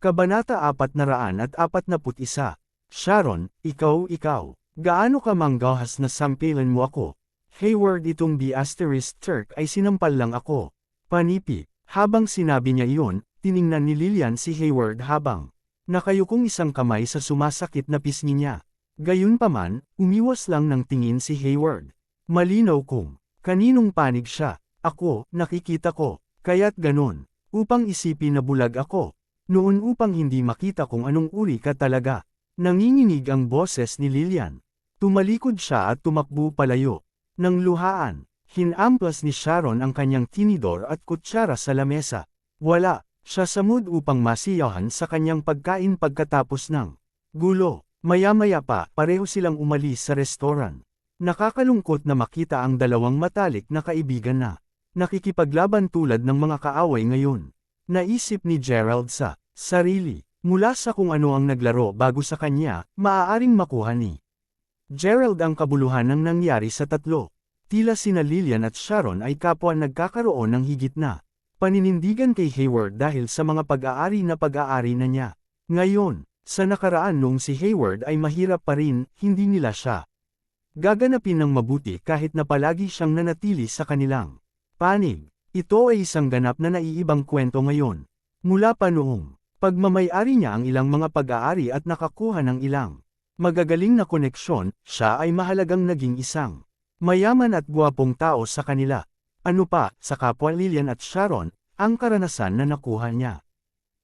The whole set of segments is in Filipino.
Kabanata 441. Sharon, ikaw. Gaano ka manggahas na sampilan mo ako? Hayward, itong B*Turk ay sinampal lang ako. Panipi. Habang sinabi niya iyon, tiningnan ni Lillian si Hayward habang nakayukong isang kamay sa sumasakit na pisngi niya. Gayunpaman, umiwas lang ng tingin si Hayward. Malinaw kung kaninong panig siya. Ako, nakikita ko. Kaya't ganon. Upang isipin na bulag ako. Noon upang hindi makita kung anong uri ka talaga. Nanginginig ang boses ni Lillian. Tumalikod siya at tumakbo palayo. Nang luhaan, hinamplas ni Sharon ang kanyang tinidor at kutsara sa lamesa. Wala, siya sa mood upang masiyahan sa kanyang pagkain pagkatapos ng gulo. Maya-maya pa, pareho silang umalis sa restoran. Nakakalungkot na makita ang dalawang matalik na kaibigan na nakikipaglaban tulad ng mga kaaway ngayon. Naisip ni Gerald sa sarili, mula sa kung ano ang naglaro bago sa kanya, maaaring makuha ni Gerald ang kabuluhan ng nangyari sa tatlo. Tila sina Lillian at Sharon ay kapwa nagkakaroon ng higit na paninindigan kay Hayward dahil sa mga pag-aari na niya. Ngayon, sa nakaraan noong si Hayward ay mahirap pa rin, hindi nila siya gaganapin ng mabuti kahit na palagi siyang nanatili sa kanilang panig. Ito ay isang ganap na naiibang kwento ngayon. Mula pa noong pagmamay-ari niya ang ilang mga pag-aari at nakakuha ng ilang magagaling na koneksyon, siya ay mahalagang naging isang mayaman at guwapong tao sa kanila. Ano pa, sa kapwa Lillian at Sharon, ang karanasan na nakuha niya.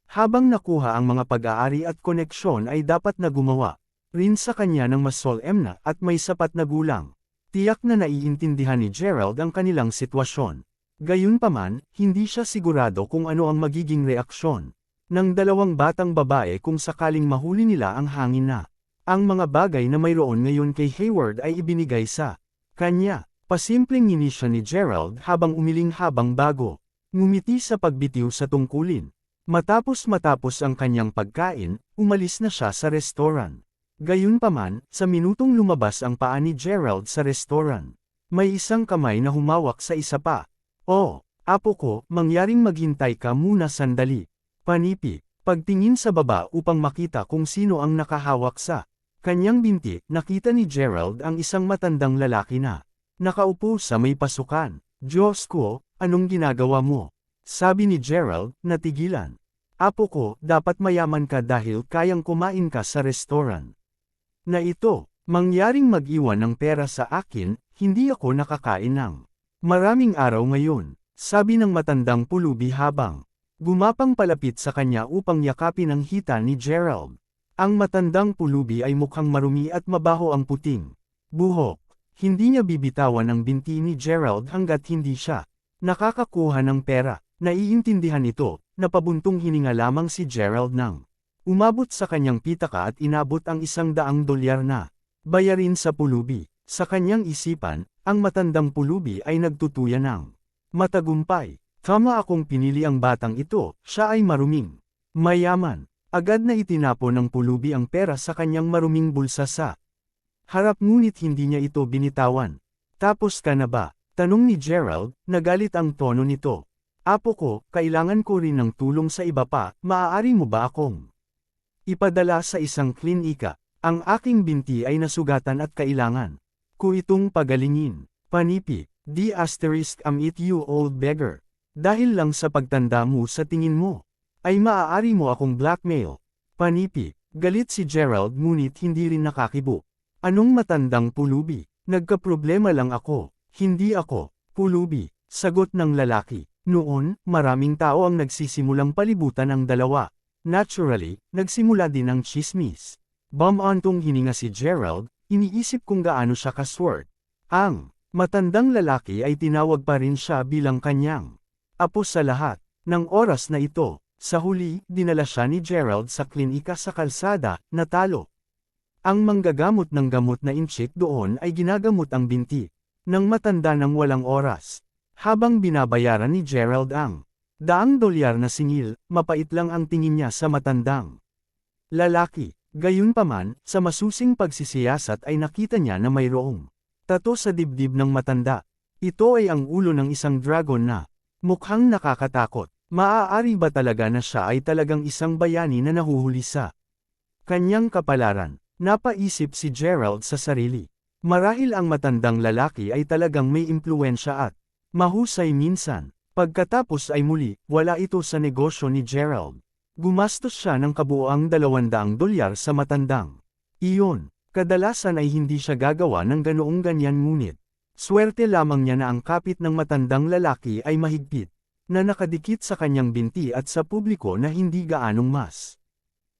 Habang nakuha ang mga pag-aari at koneksyon ay dapat na gumawa rin sa kanya ng mas solemn at may sapat na gulang. Tiyak na naiintindihan ni Gerald ang kanilang sitwasyon. Gayunpaman, hindi siya sigurado kung ano ang magiging reaksyon ng dalawang batang babae kung sakaling mahuli nila ang hangin na ang mga bagay na mayroon ngayon kay Hayward ay ibinigay sa kanya. Pasimpleng ngini siya ni Gerald habang umiling habang bago ngumiti sa pagbitiw sa tungkulin. Matapos ang kanyang pagkain, umalis na siya sa restoran. Gayunpaman, sa minutong lumabas ang paa ni Gerald sa restoran, may isang kamay na humawak sa isa pa. Oh, apo ko, mangyaring maghintay ka muna sandali. Panipi. Pagtingin sa baba upang makita kung sino ang nakahawak sa kanyang binti, nakita ni Gerald ang isang matandang lalaki na nakaupo sa may pasukan. Diyos ko, anong ginagawa mo? Sabi ni Gerald, natigilan. Apo ko, dapat mayaman ka dahil kayang kumain ka sa restoran na ito. Mangyaring mag-iwan ng pera sa akin, hindi ako nakakain ng maraming araw ngayon, sabi ng matandang pulubi habang gumapang palapit sa kanya upang yakapin ang hita ni Gerald. Ang matandang pulubi ay mukhang marumi at mabaho ang puting buhok. Hindi niya bibitawan ang binti ni Gerald hanggat hindi siya nakakakuha ng pera. Naiintindihan ito, napabuntong hininga lamang si Gerald nang umabot sa kanyang pitaka at inabot ang $100 na bayarin sa pulubi. Sa kanyang isipan, ang matandang pulubi ay nagtutuya ng matagumpay. Tama akong pinili ang batang ito, siya ay maruming mayaman. Agad na itinapon ng pulubi ang pera sa kanyang maruming bulsa sa harap ngunit hindi niya ito binitawan. Tapos ka na ba? Tanong ni Gerald, nagalit ang tono nito. Apo ko, kailangan ko rin ng tulong sa iba pa, maaari mo ba akong ipadala sa isang klinika? Ang aking binti ay nasugatan at kailangan ko itong pagalingin. Panipi. D***, you old beggar. Dahil lang sa pagtanda mo sa tingin mo, ay maaari mo akong blackmail. Panipi. Galit si Gerald ngunit hindi rin nakakibo. Anong matandang pulubi? Nagkaproblema lang ako. Hindi ako pulubi. Sagot ng lalaki. Noon, maraming tao ang nagsisimulang palibutan ang dalawa. Naturally, nagsimula din ang chismis. Bumantong hininga si Gerald, iniisip kung gaano siya kaswert. Ang matandang lalaki ay tinawag pa rin siya bilang kanyang apo sa lahat ng oras na ito. Sa huli, dinala siya ni Gerald sa klinika sa kalsada, natalo. Ang manggagamot ng gamot na inchik doon ay ginagamot ang binti ng matanda ng walang oras. Habang binabayaran ni Gerald ang $100 na singil, mapait lang ang tingin niya sa matandang lalaki. Gayunpaman, sa masusing pagsisiyasat ay nakita niya na mayroong tato sa dibdib ng matanda. Ito ay ang ulo ng isang dragon na mukhang nakakatakot. Maaari ba talaga na siya ay talagang isang bayani na nahuhuli sa kanyang kapalaran? Napaisip si Gerald sa sarili. Marahil ang matandang lalaki ay talagang may impluwensya at mahusay minsan. Pagkatapos ay muli, wala ito sa negosyo ni Gerald. Gumastos siya ng kabuoang $200 sa matandang iyon. Kadalasan ay hindi siya gagawa ng ganoong ganyan ngunit swerte lamang niya na ang kapit ng matandang lalaki ay mahigpit, na nakadikit sa kanyang binti at sa publiko na hindi gaanong mas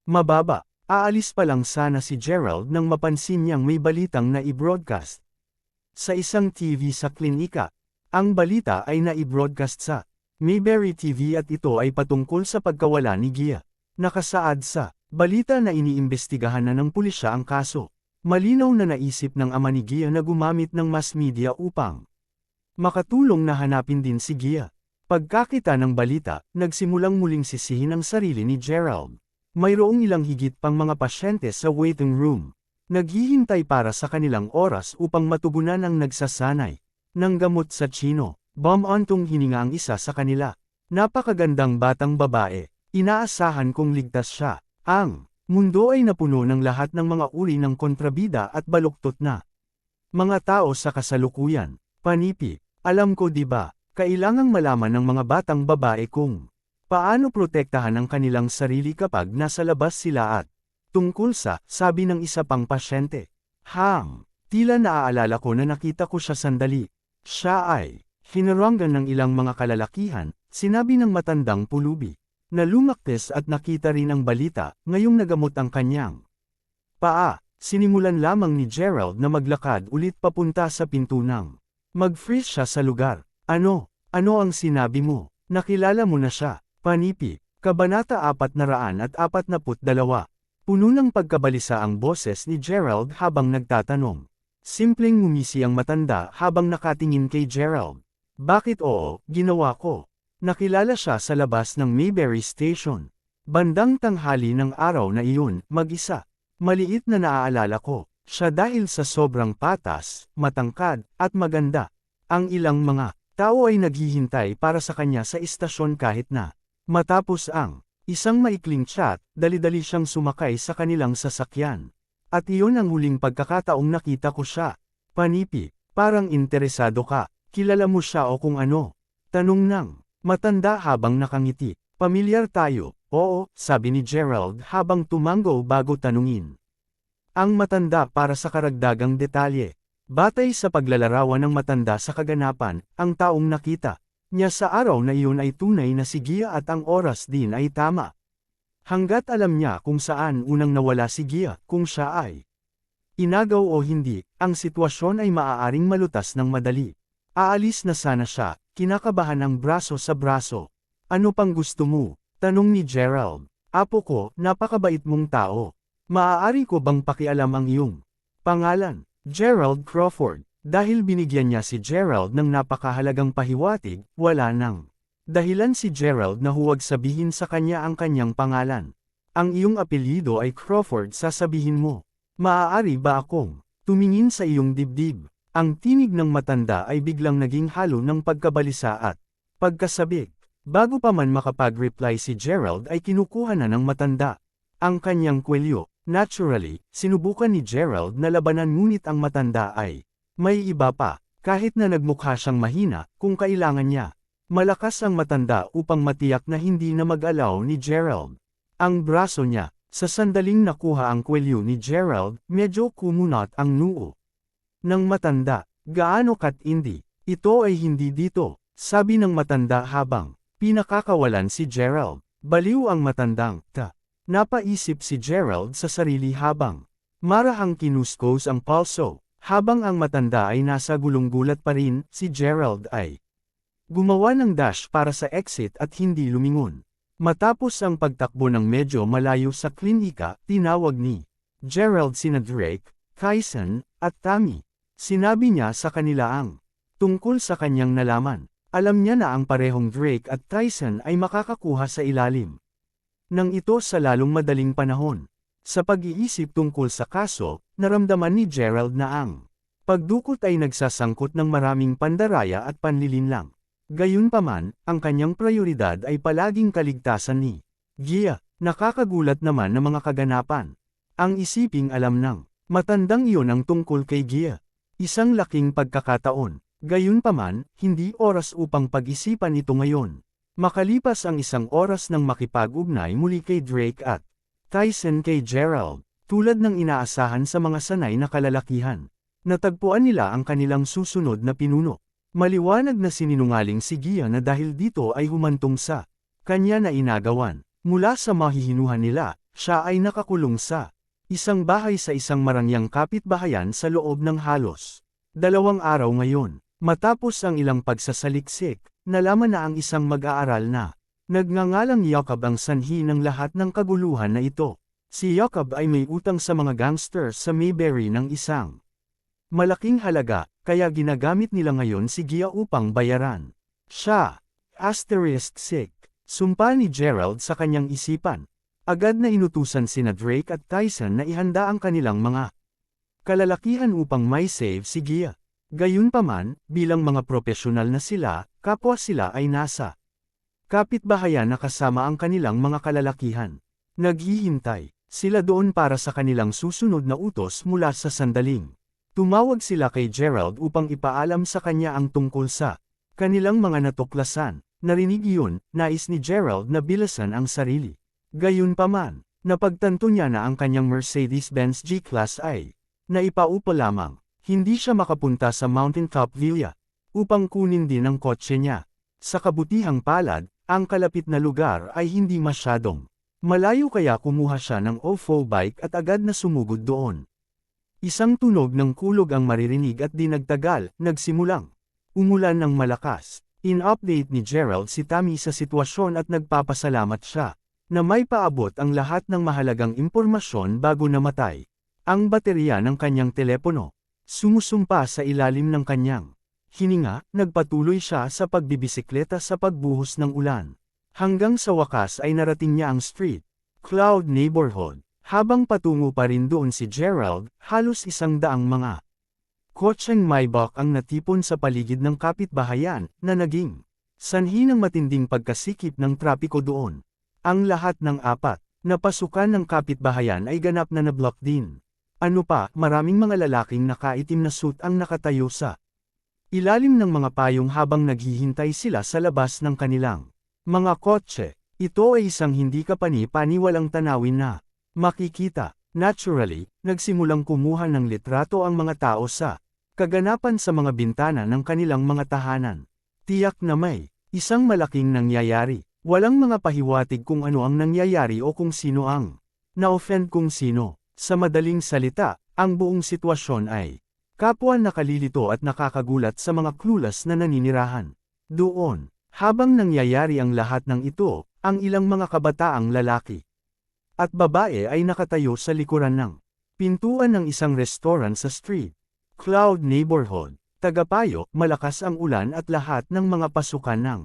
mababa. Aalis pa lang sana si Gerald nang mapansin niyang may balitang na i-broadcast sa isang TV sa klinika. Ang balita ay na-i-broadcast sa Mayberry TV at ito ay patungkol sa pagkawala ni Gia. Nakasaad sa balita na iniimbestigahan na ng pulisya ang kaso. Malinaw na naisip ng ama ni Gia na gumamit ng mass media upang makatulong na hanapin din si Gia. Pagkakita ng balita, nagsimulang muling sisihin ang sarili ni Gerald. Mayroong ilang higit pang mga pasyente sa waiting room. Naghihintay para sa kanilang oras upang matugunan ang nagsasanay ng gamot sa Chino. Bumantong hininga ang isa sa kanila. Napakagandang batang babae. Inaasahan kong ligtas siya. Ang mundo ay napuno ng lahat ng mga uri ng kontrabida at baluktot na mga tao sa kasalukuyan. Panipi, alam ko diba, kailangang malaman ng mga batang babae kung paano protektahan ang kanilang sarili kapag nasa labas sila at tungkol sa, sabi ng isa pang pasyente. Tila naaalala ko na nakita ko siya sandali. Siya ay hinarangan ng ilang mga kalalakihan, sinabi ng matandang pulubi. Na lumaktes at nakita rin ang balita, ngayong nagamot ang kanyang paa. Sinimulan lamang ni Gerald na maglakad ulit papunta sa pinto nang mag-freeze siya sa lugar. Ano ang sinabi mo? Nakilala mo na siya. Panipi, Kabanata 442. Puno ng pagkabalisa ang boses ni Gerald habang nagtatanong. Simpleng ngumisi ang matanda habang nakatingin kay Gerald. Bakit oo, ginawa ko. Nakilala siya sa labas ng Mayberry Station. Bandang tanghali ng araw na iyon, mag-isa. Maliit na naaalala ko, siya dahil sa sobrang patas, matangkad, at maganda. Ang ilang mga tao ay naghihintay para sa kanya sa istasyon kahit na matapos ang isang maikling chat, dali-dali siyang sumakay sa kanilang sasakyan. At iyon ang huling pagkakataong nakita ko siya. Panipi, parang interesado ka, kilala mo siya o kung ano? Tanong ng matanda habang nakangiti. Pamilyar tayo, oo, sabi ni Gerald habang tumango bago tanungin. Ang matanda para sa karagdagang detalye. Batay sa paglalarawan ng matanda sa kaganapan, ang taong nakita niya sa araw na iyon ay tunay na si Gia at ang oras din ay tama. Hanggat alam niya kung saan unang nawala si Gia, kung siya ay inagaw o hindi, ang sitwasyon ay maaaring malutas ng madali. Aalis na sana siya, kinakabahan ang braso sa braso. Ano pang gusto mo? Tanong ni Gerald. Apo ko, napakabait mong tao. Maaari ko bang pakialam ang iyong pangalan? Gerald Crawford. Dahil binigyan niya si Gerald ng napakahalagang pahiwatig, wala nang dahilan si Gerald na huwag sabihin sa kanya ang kanyang pangalan. Ang iyong apelyido ay Crawford, sasabihin mo. Maaari ba akong tumingin sa iyong dibdib? Ang tinig ng matanda ay biglang naging halo ng pagkabalisa at pagkasabik. Bago pa man makapag-reply si Gerald ay kinukuha na ng matanda ang kanyang kwelyo. Naturally, sinubukan ni Gerald na labanan ngunit ang matanda ay may iba pa. Kahit na nagmukha siyang mahina, kung kailangan niya malakas ang matanda upang matiyak na hindi na mag-alaw ni Gerald ang braso niya. Sa sandaling nakuha ang kwelyo ni Gerald, medyo kumunat ang noo ng matanda. Gaano katindi? Ito ay hindi dito, sabi ng matanda habang pinakakawalan si Gerald. Baliw ang matandang napaisip si Gerald sa sarili habang marahang kinuskos ang palso. Habang ang matanda ay nasa gulong-gulat pa rin, si Gerald ay gumawa ng dash para sa exit at hindi lumingon. Matapos ang pagtakbo ng medyo malayo sa klinika, tinawag ni Gerald sina Drake, Kyson, at Tammy. Sinabi niya sa kanila ang tungkol sa kanyang nalaman. Alam niya na ang parehong Drake at Tyson ay makakakuha sa ilalim nang ito sa lalong madaling panahon. Sa pag-iisip tungkol sa kaso, naramdaman ni Gerald na ang pagdukot ay nagsasangkot ng maraming pandaraya at panlilinlang. Gayunpaman, ang kanyang prioridad ay palaging kaligtasan ni Gia. Nakakagulat naman na mga kaganapan. Ang isiping alam ng matandang iyon ang tungkol kay Gia. Isang laking pagkakataon. Gayunpaman, hindi oras upang pag-isipan ito ngayon. Makalipas ang 1 oras nang makipag-ugnay muli kay Drake at Tyson kay Gerald, tulad ng inaasahan sa mga sanay na kalalakihan. Natagpuan nila ang kanilang susunod na pinuno. Maliwanag na sinungaling si Gia na dahil dito ay humantong sa kanya na inagawan. Mula sa mahihinuhan nila, siya ay nakakulong sa isang bahay sa isang marangyang kapitbahayan sa loob ng halos 2 araw ngayon. Matapos ang ilang pagsasaliksik, nalaman na ang isang mag-aaral na nagngangalang Jacob ang sanhi ng lahat ng kaguluhan na ito. Si Jacob ay may utang sa mga gangsters sa Mayberry ng isang malaking halaga, kaya ginagamit nila ngayon si Gia upang bayaran siya. *6. Sumpa ni Gerald sa kanyang isipan. Agad na inutusan sina Drake at Tyson na ihanda ang kanilang mga kalalakihan upang may save si Gia. Gayunpaman, bilang mga profesional na sila, kapwa sila ay nasa kapitbahayan na kasama ang kanilang mga kalalakihan. Naghihintay sila doon para sa kanilang susunod na utos mula sa sandaling tumawag sila kay Gerald upang ipaalam sa kanya ang tungkol sa kanilang mga natuklasan. Narinig iyon, nais ni Gerald na bilasan ang sarili. Gayunpaman, napagtanto niya na ang kanyang Mercedes-Benz G-Class ay naipaupa lamang. Hindi siya makapunta sa Mountaintop Villa upang kunin din ang kotse niya. Sa kabutihang palad, ang kalapit na lugar ay hindi masyadong malayo kaya kumuha siya ng ofo bike at agad na sumugod doon. Isang tunog ng kulog ang maririnig at di nagtagal, nagsimulang umulan ng malakas. In-update ni Gerald si Tammy sa sitwasyon at nagpapasalamat siya na may paabot ang lahat ng mahalagang impormasyon bago namatay ang baterya ng kanyang telepono. Sumusumpa sa ilalim ng kanyang hininga, nagpatuloy siya sa pagbibisikleta sa pagbuhos ng ulan. Hanggang sa wakas ay narating niya ang Street Cloud neighborhood. Habang patungo pa rin doon si Gerald, halos 100 mga kotseng Maybach ang natipon sa paligid ng kapitbahayan, na naging sanhi ng matinding pagkasikip ng trapiko doon. Ang lahat ng 4 na pasukan ng kapitbahayan ay ganap na nablock din. Ano pa, maraming mga lalaking nakaitim na suit ang nakatayo sa ilalim ng mga payong habang naghihintay sila sa labas ng kanilang mga kotse. Ito ay isang hindi kapani-paniwalang tanawin na makikita. Naturally, nagsimulang kumuha ng litrato ang mga tao sa kaganapan sa mga bintana ng kanilang mga tahanan. Tiyak na may isang malaking nangyayari. Walang mga pahiwatig kung ano ang nangyayari o kung sino ang na-offend kung sino. Sa madaling salita, ang buong sitwasyon ay kapwa nakalilito at nakakagulat sa mga clueless na naninirahan doon. Habang nangyayari ang lahat ng ito, ang ilang mga kabataang lalaki at babae ay nakatayo sa likuran ng pintuan ng isang restaurant sa Street Cloud neighborhood. Tagapayo, malakas ang ulan at lahat ng mga pasukan ng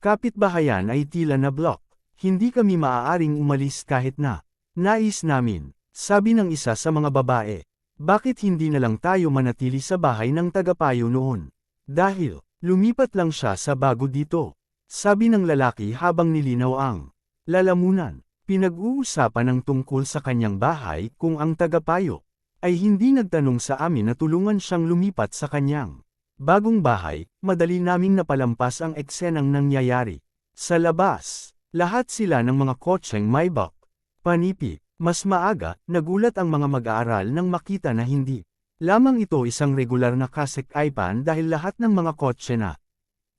kapitbahayan ay tila na block. Hindi kami maaaring umalis kahit na nais namin, sabi ng isa sa mga babae. Bakit hindi na lang tayo manatili sa bahay ng tagapayo noon? Dahil lumipat lang siya sa bago dito, sabi ng lalaki habang nilinaw ang lalamunan. Pinag-uusapan ng tungkol sa kanyang bahay kung ang tagapayo ay hindi nagtanong sa amin na tulungan siyang lumipat sa kanyang bagong bahay. Madali naming napalampas ang eksenang nangyayari. Sa labas, lahat sila ng mga kotseng Maybach. Panipi, mas maaga, nagulat ang mga mag-aaral nang makita na hindi lamang ito isang regular na kasekaipan dahil lahat ng mga kotse na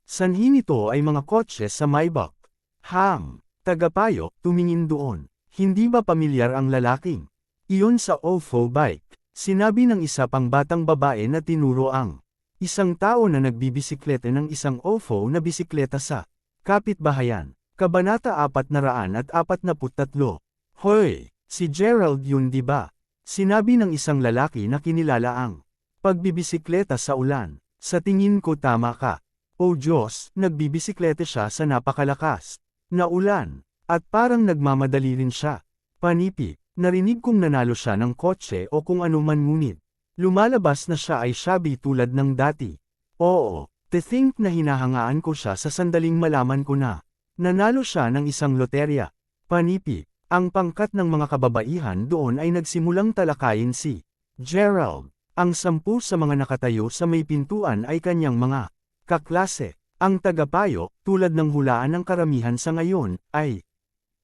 sanhi nito ay mga kotse sa Maybach. Tagapayo, tumingin doon. Hindi ba pamilyar ang lalaking iyon sa ofo bike? Sinabi ng isa pang batang babae na tinuro ang isang tao na nagbibisiklete ng isang ofo na bisikleta sa kapitbahayan. Kabanata 443. Hoy, si Gerald yun di ba? Sinabi ng isang lalaki na kinilala ang pagbibisikleta sa ulan. Sa tingin ko tama ka. O Diyos, nagbibisiklete siya sa napakalakas na ulan, at parang nagmamadali rin siya. Panipi, narinig kong nanalo siya ng kotse o kung ano man ngunit lumalabas na siya ay shabby tulad ng dati. Oo, To think na hinahangaan ko siya sa sandaling malaman ko na nanalo siya ng isang loterya. Panipi, ang pangkat ng mga kababaihan doon ay nagsimulang talakayin si Gerald. Ang 10 sa mga nakatayo sa may pintuan ay kanyang mga kaklase. Ang tagapayo, tulad ng hulaan ng karamihan sa ngayon, ay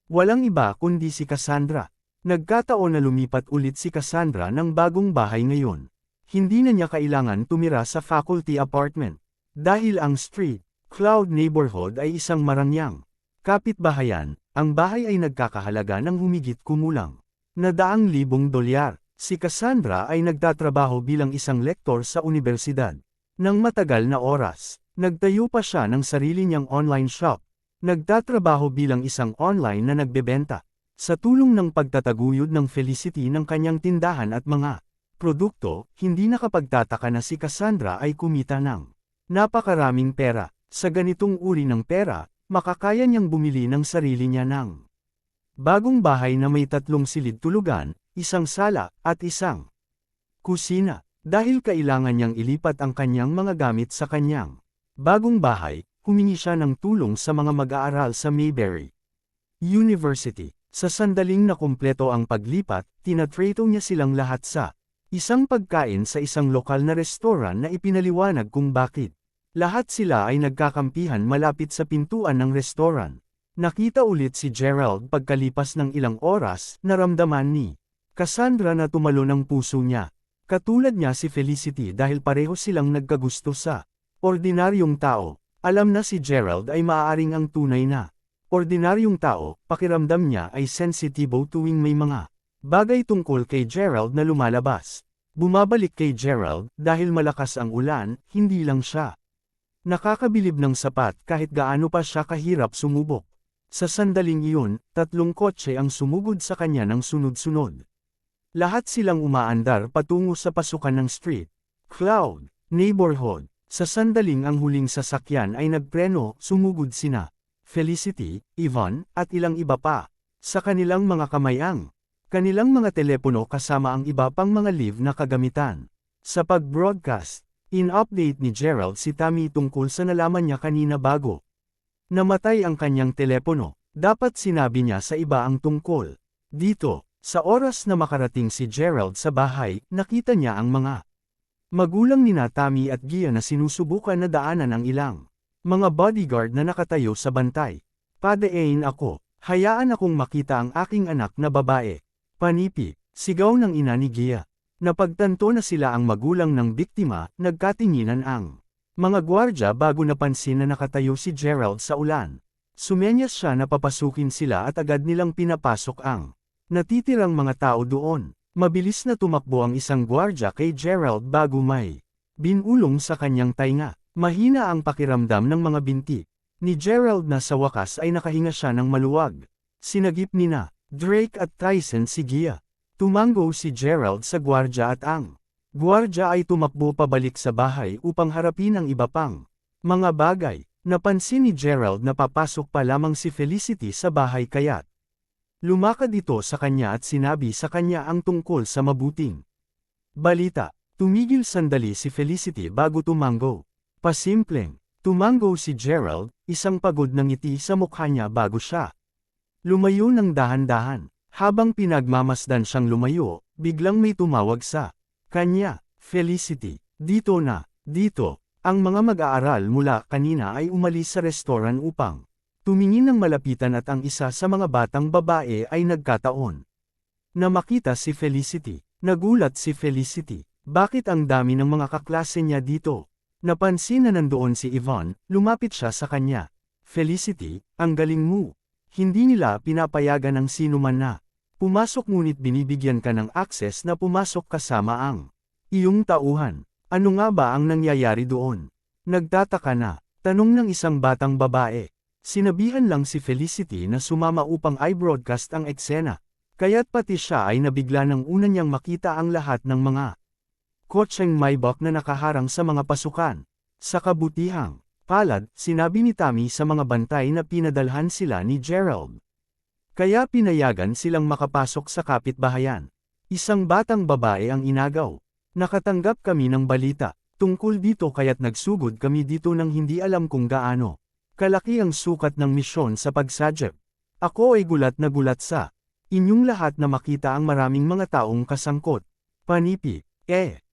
walang iba kundi si Cassandra. Nagkataon na lumipat ulit si Cassandra ng bagong bahay ngayon. Hindi na niya kailangan tumira sa faculty apartment. Dahil ang Street Cloud neighborhood ay isang marangyang kapitbahayan, ang bahay ay nagkakahalaga ng humigit kumulang na $100,000. Si Cassandra ay nagtatrabaho bilang isang lektor sa universidad. Nang matagal na oras, nagtayo pa siya ng sarili niyang online shop. Nagtatrabaho bilang isang online na nagbebenta. Sa tulong ng pagtataguyod ng Felicity ng kanyang tindahan at mga produkto, hindi nakapagtataka na si Cassandra ay kumita ng napakaraming pera. Sa ganitong uri ng pera, makakaya niyang bumili ng sarili niya ng bagong bahay na may 3 silid tulugan, isang sala, at isang kusina. Dahil kailangan niyang ilipat ang kanyang mga gamit sa kanyang bagong bahay, humingi siya ng tulong sa mga mag-aaral sa Mayberry University. Sa sandaling na kumpleto ang paglipat, tinatrato niya silang lahat sa isang pagkain sa isang lokal na restoran na ipinaliwanag kung bakit. Lahat sila ay nagkakampihan malapit sa pintuan ng restoran. Nakita ulit si Gerald pagkalipas ng ilang oras, naramdaman ni Cassandra na tumalo ng puso niya. Katulad niya si Felicity dahil pareho silang nagkagusto sa ordinaryong tao. Alam na si Gerald ay maaaring ang tunay na ordinaryong tao, pakiramdam niya ay sensitibo tuwing may mga bagay tungkol kay Gerald na lumalabas. Bumabalik kay Gerald dahil malakas ang ulan, hindi lang siya nakakabilib ng sapat kahit gaano pa siya kahirap sumubok. Sa sandaling iyon, 3 kotse ang sumugod sa kanya ng sunod-sunod. Lahat silang umaandar patungo sa pasukan ng Street Cloud neighborhood. Sa sandaling ang huling sasakyan ay nagpreno, sumugod sina Felicity, Yvonne, at ilang iba pa. Sa kanilang mga kamay ang kanilang mga telepono kasama ang iba pang mga live na kagamitan. Sa pag-broadcast, in-update ni Gerald si Tammy tungkol sa nalaman niya kanina bago namatay ang kanyang telepono. Dapat sinabi niya sa iba ang tungkol dito. Sa oras na makarating si Gerald sa bahay, nakita niya ang mga magulang ni Tammy at Gia na sinusubukan na daanan ang ilang mga bodyguard na nakatayo sa bantay. Padain ako, hayaan akong makita ang aking anak na babae. Panipi, sigaw ng ina ni Gia. Napagtanto na sila ang magulang ng biktima, nagkatinginan ang mga gwardya bago napansin na nakatayo si Gerald sa ulan. Sumenyas siya na papasukin sila at agad nilang pinapasok ang natitirang mga tao doon. Mabilis na tumakbo ang isang gwardya kay Gerald bago may binulong sa kanyang tainga. Mahina ang pakiramdam ng mga binti ni Gerald na sa wakas ay nakahinga siya ng maluwag. Sinagip ni Drake at Tyson si Gia. Tumango si Gerald sa gwardya at ang gwardya ay tumakbo pabalik sa bahay upang harapin ang iba pang mga bagay. Napansin ni Gerald na papasok pa lamang si Felicity sa bahay kaya't lumakad ito sa kanya at sinabi sa kanya ang tungkol sa mabuting balita. Tumigil sandali si Felicity bago tumango. Pasimpleng tumango si Gerald, isang pagod na ngiti sa mukha niya bago siya lumayo ng dahan-dahan. Habang pinagmamasdan siyang lumayo, biglang may tumawag sa kanya. Felicity, dito na, dito. Ang mga mag-aaral mula kanina ay umalis sa restoran upang tumingin ng malapitan at ang isa sa mga batang babae ay nagkataon na makita si Felicity. Nagulat si Felicity. Bakit ang dami ng mga kaklase niya dito? Napansin na nandoon si Yvonne, lumapit siya sa kanya. Felicity, ang galing mo. Hindi nila pinapayagan ng sino man na pumasok ngunit binibigyan ka ng access na pumasok kasama ang iyong tauhan. Ano nga ba ang nangyayari doon? Nagtataka na, tanong ng isang batang babae. Sinabihan lang si Felicity na sumama upang i-broadcast ang eksena. Kaya't pati siya ay nabigla nang una niyang makita ang lahat ng mga kotseng Maybach na nakaharang sa mga pasukan. Sa kabutihang palad, sinabi ni Tammy sa mga bantay na pinadalhan sila ni Gerald. Kaya pinayagan silang makapasok sa kapitbahayan. Isang batang babae ang inagaw. Nakatanggap kami ng balita. Tungkol dito kaya't nagsugod kami dito nang hindi alam kung gaano kalaki ang sukat ng misyon sa pagsadya. Ako ay gulat na gulat sa inyong lahat na makita ang maraming mga taong kasangkot. Panipi,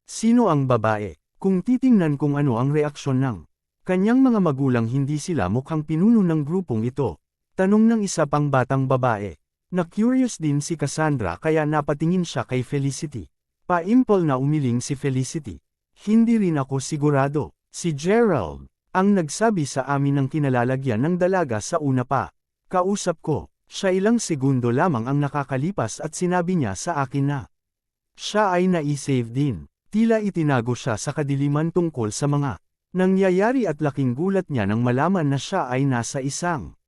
sino ang babae? Kung titingnan kung ano ang reaksyon ng kanyang mga magulang hindi sila mukhang pinuno ng grupong ito. Tanong ng isa pang batang babae. Na-curious din si Cassandra kaya napatingin siya kay Felicity. Paimpol na umiling si Felicity. Hindi rin ako sigurado. Si Gerald ang nagsabi sa amin ng kinalalagyan ng dalaga sa una pa. Kausap ko, siya ilang segundo lamang ang nakakalipas at sinabi niya sa akin na siya ay nai-save din. Tila itinago siya sa kadiliman tungkol sa mga nangyayari at laking gulat niya nang malaman na siya ay nasa isang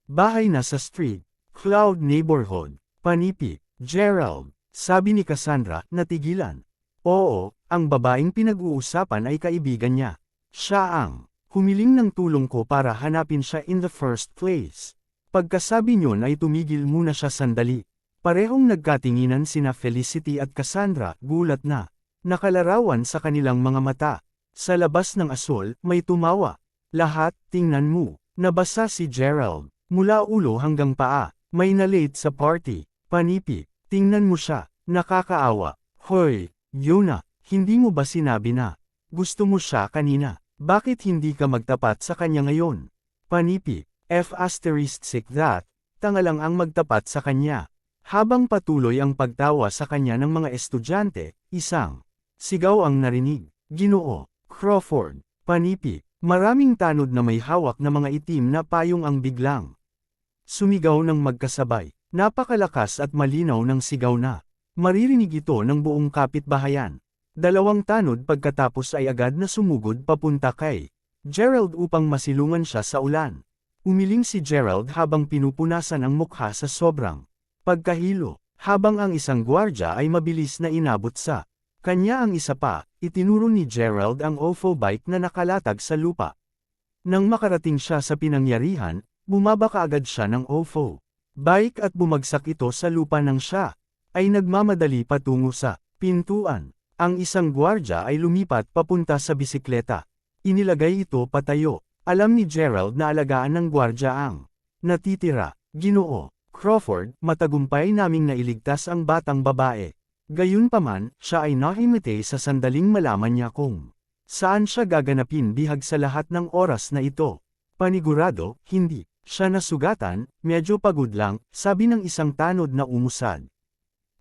bahay na sa Street Cloud neighborhood. Panipi, Gerald, sabi ni Cassandra, natigilan. Oo, ang babaeng pinag-uusapan ay kaibigan niya. Siya ang humiling ng tulong ko para hanapin siya in the first place. Pagkasabi niyon ay tumigil muna siya sandali. Parehong nagkatinginan sina Felicity at Cassandra, gulat na nakalarawan sa kanilang mga mata. Sa labas ng asol, may tumawa. Lahat, tingnan mo. Nabasa si Gerald. Mula ulo hanggang paa. May na-late sa party. Panipi, tingnan mo siya. Nakakaawa. Hoy, Yuna, hindi mo ba sinabi na gusto mo siya kanina? Bakit hindi ka magtapat sa kanya ngayon? Panipi, that, tanga lang ang magtapat sa kanya. Habang patuloy ang pagtawa sa kanya ng mga estudyante, isang sigaw ang narinig. Ginoo, Crawford, Panipi, maraming tanod na may hawak na mga itim na payong ang biglang sumigaw ng magkasabay. Napakalakas at malinaw ng sigaw na maririnig ito ng buong kapitbahayan. Dalawang tanod pagkatapos ay agad na sumugod papunta kay Gerald upang masilungan siya sa ulan. Umiling si Gerald habang pinupunasan ang mukha sa sobrang pagkahilo, habang ang isang gwardya ay mabilis na inabot sa kanya ang isa pa. Itinuro ni Gerald ang OFO bike na nakalatag sa lupa. Nang makarating siya sa pinangyarihan, bumaba kaagad siya ng OFO bike at bumagsak ito sa lupa nang siya ay nagmamadali patungo sa pintuan. Ang isang gwardya ay lumipat papunta sa bisikleta. Inilagay ito patayo. Alam ni Gerald na alagaan ng gwardya ang natitira. Ginoo, Crawford, matagumpay naming nailigtas ang batang babae. Gayunpaman, siya ay nahimite sa sandaling malaman niya kung saan siya gaganapin bihag sa lahat ng oras na ito. Panigurado, hindi siya nasugatan, medyo pagod lang, sabi ng isang tanod na umusad.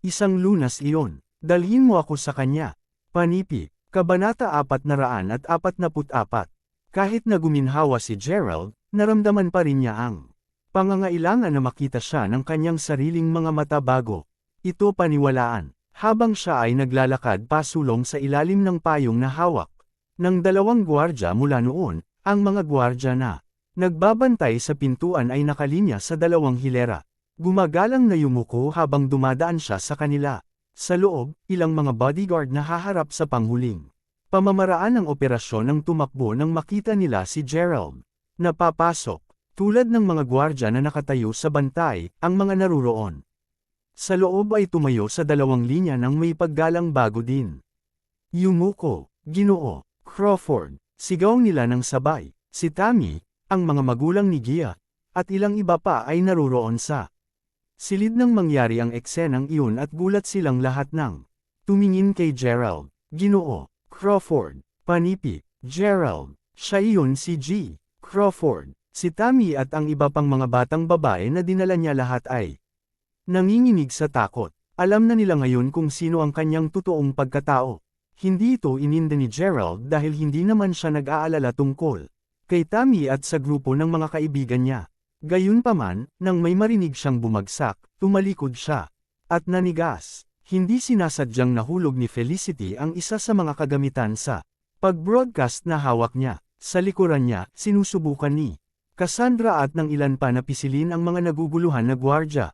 Isang lunas iyon. Dalhin mo ako sa kanya. Panipi, Kabanata 444. Kahit na guminhawa si Gerald, naramdaman pa rin niya ang pangangailangan na makita siya ng kanyang sariling mga mata bago ito paniwalaan. Habang siya ay naglalakad pasulong sa ilalim ng payong na hawak ng dalawang gwardya mula noon, ang mga gwardya na nagbabantay sa pintuan ay nakalinya sa dalawang hilera. Gumagalang na yumuko habang dumadaan siya sa kanila. Sa loob, ilang mga bodyguard na haharap sa panghuling pamamaraan ng operasyon ang tumakbo nang makita nila si Gerald. Napapasok, tulad ng mga gwardya na nakatayo sa bantay, ang mga naruroon sa loob ay tumayo sa dalawang linya ng may paggalang bago din. Yumuko, Ginoo, Crawford, sigaw nila ng sabay. Si Tammy, ang mga magulang ni Gia, at ilang iba pa ay naruroon sa silid ng mangyari ang eksenang iyon at gulat silang lahat ng tumingin kay Gerald. Ginoo, Crawford, Panipi, Gerald, siya iyon si G. Crawford. Si Tammy at ang iba pang mga batang babae na dinala niya lahat ay nanginginig sa takot. Alam na nila ngayon kung sino ang kanyang totoong pagkatao. Hindi ito ininda ni Gerald dahil hindi naman siya nag-aalala tungkol kay Tammy at sa grupo ng mga kaibigan niya. Gayunpaman, nang may marinig siyang bumagsak, tumalikod siya at nanigas. Hindi sinasadyang nahulog ni Felicity ang isa sa mga kagamitan sa pag-broadcast na hawak niya. Sa likuran niya, sinusubukan ni Cassandra at ng ilan pa na pisilin ang mga naguguluhan na gwardya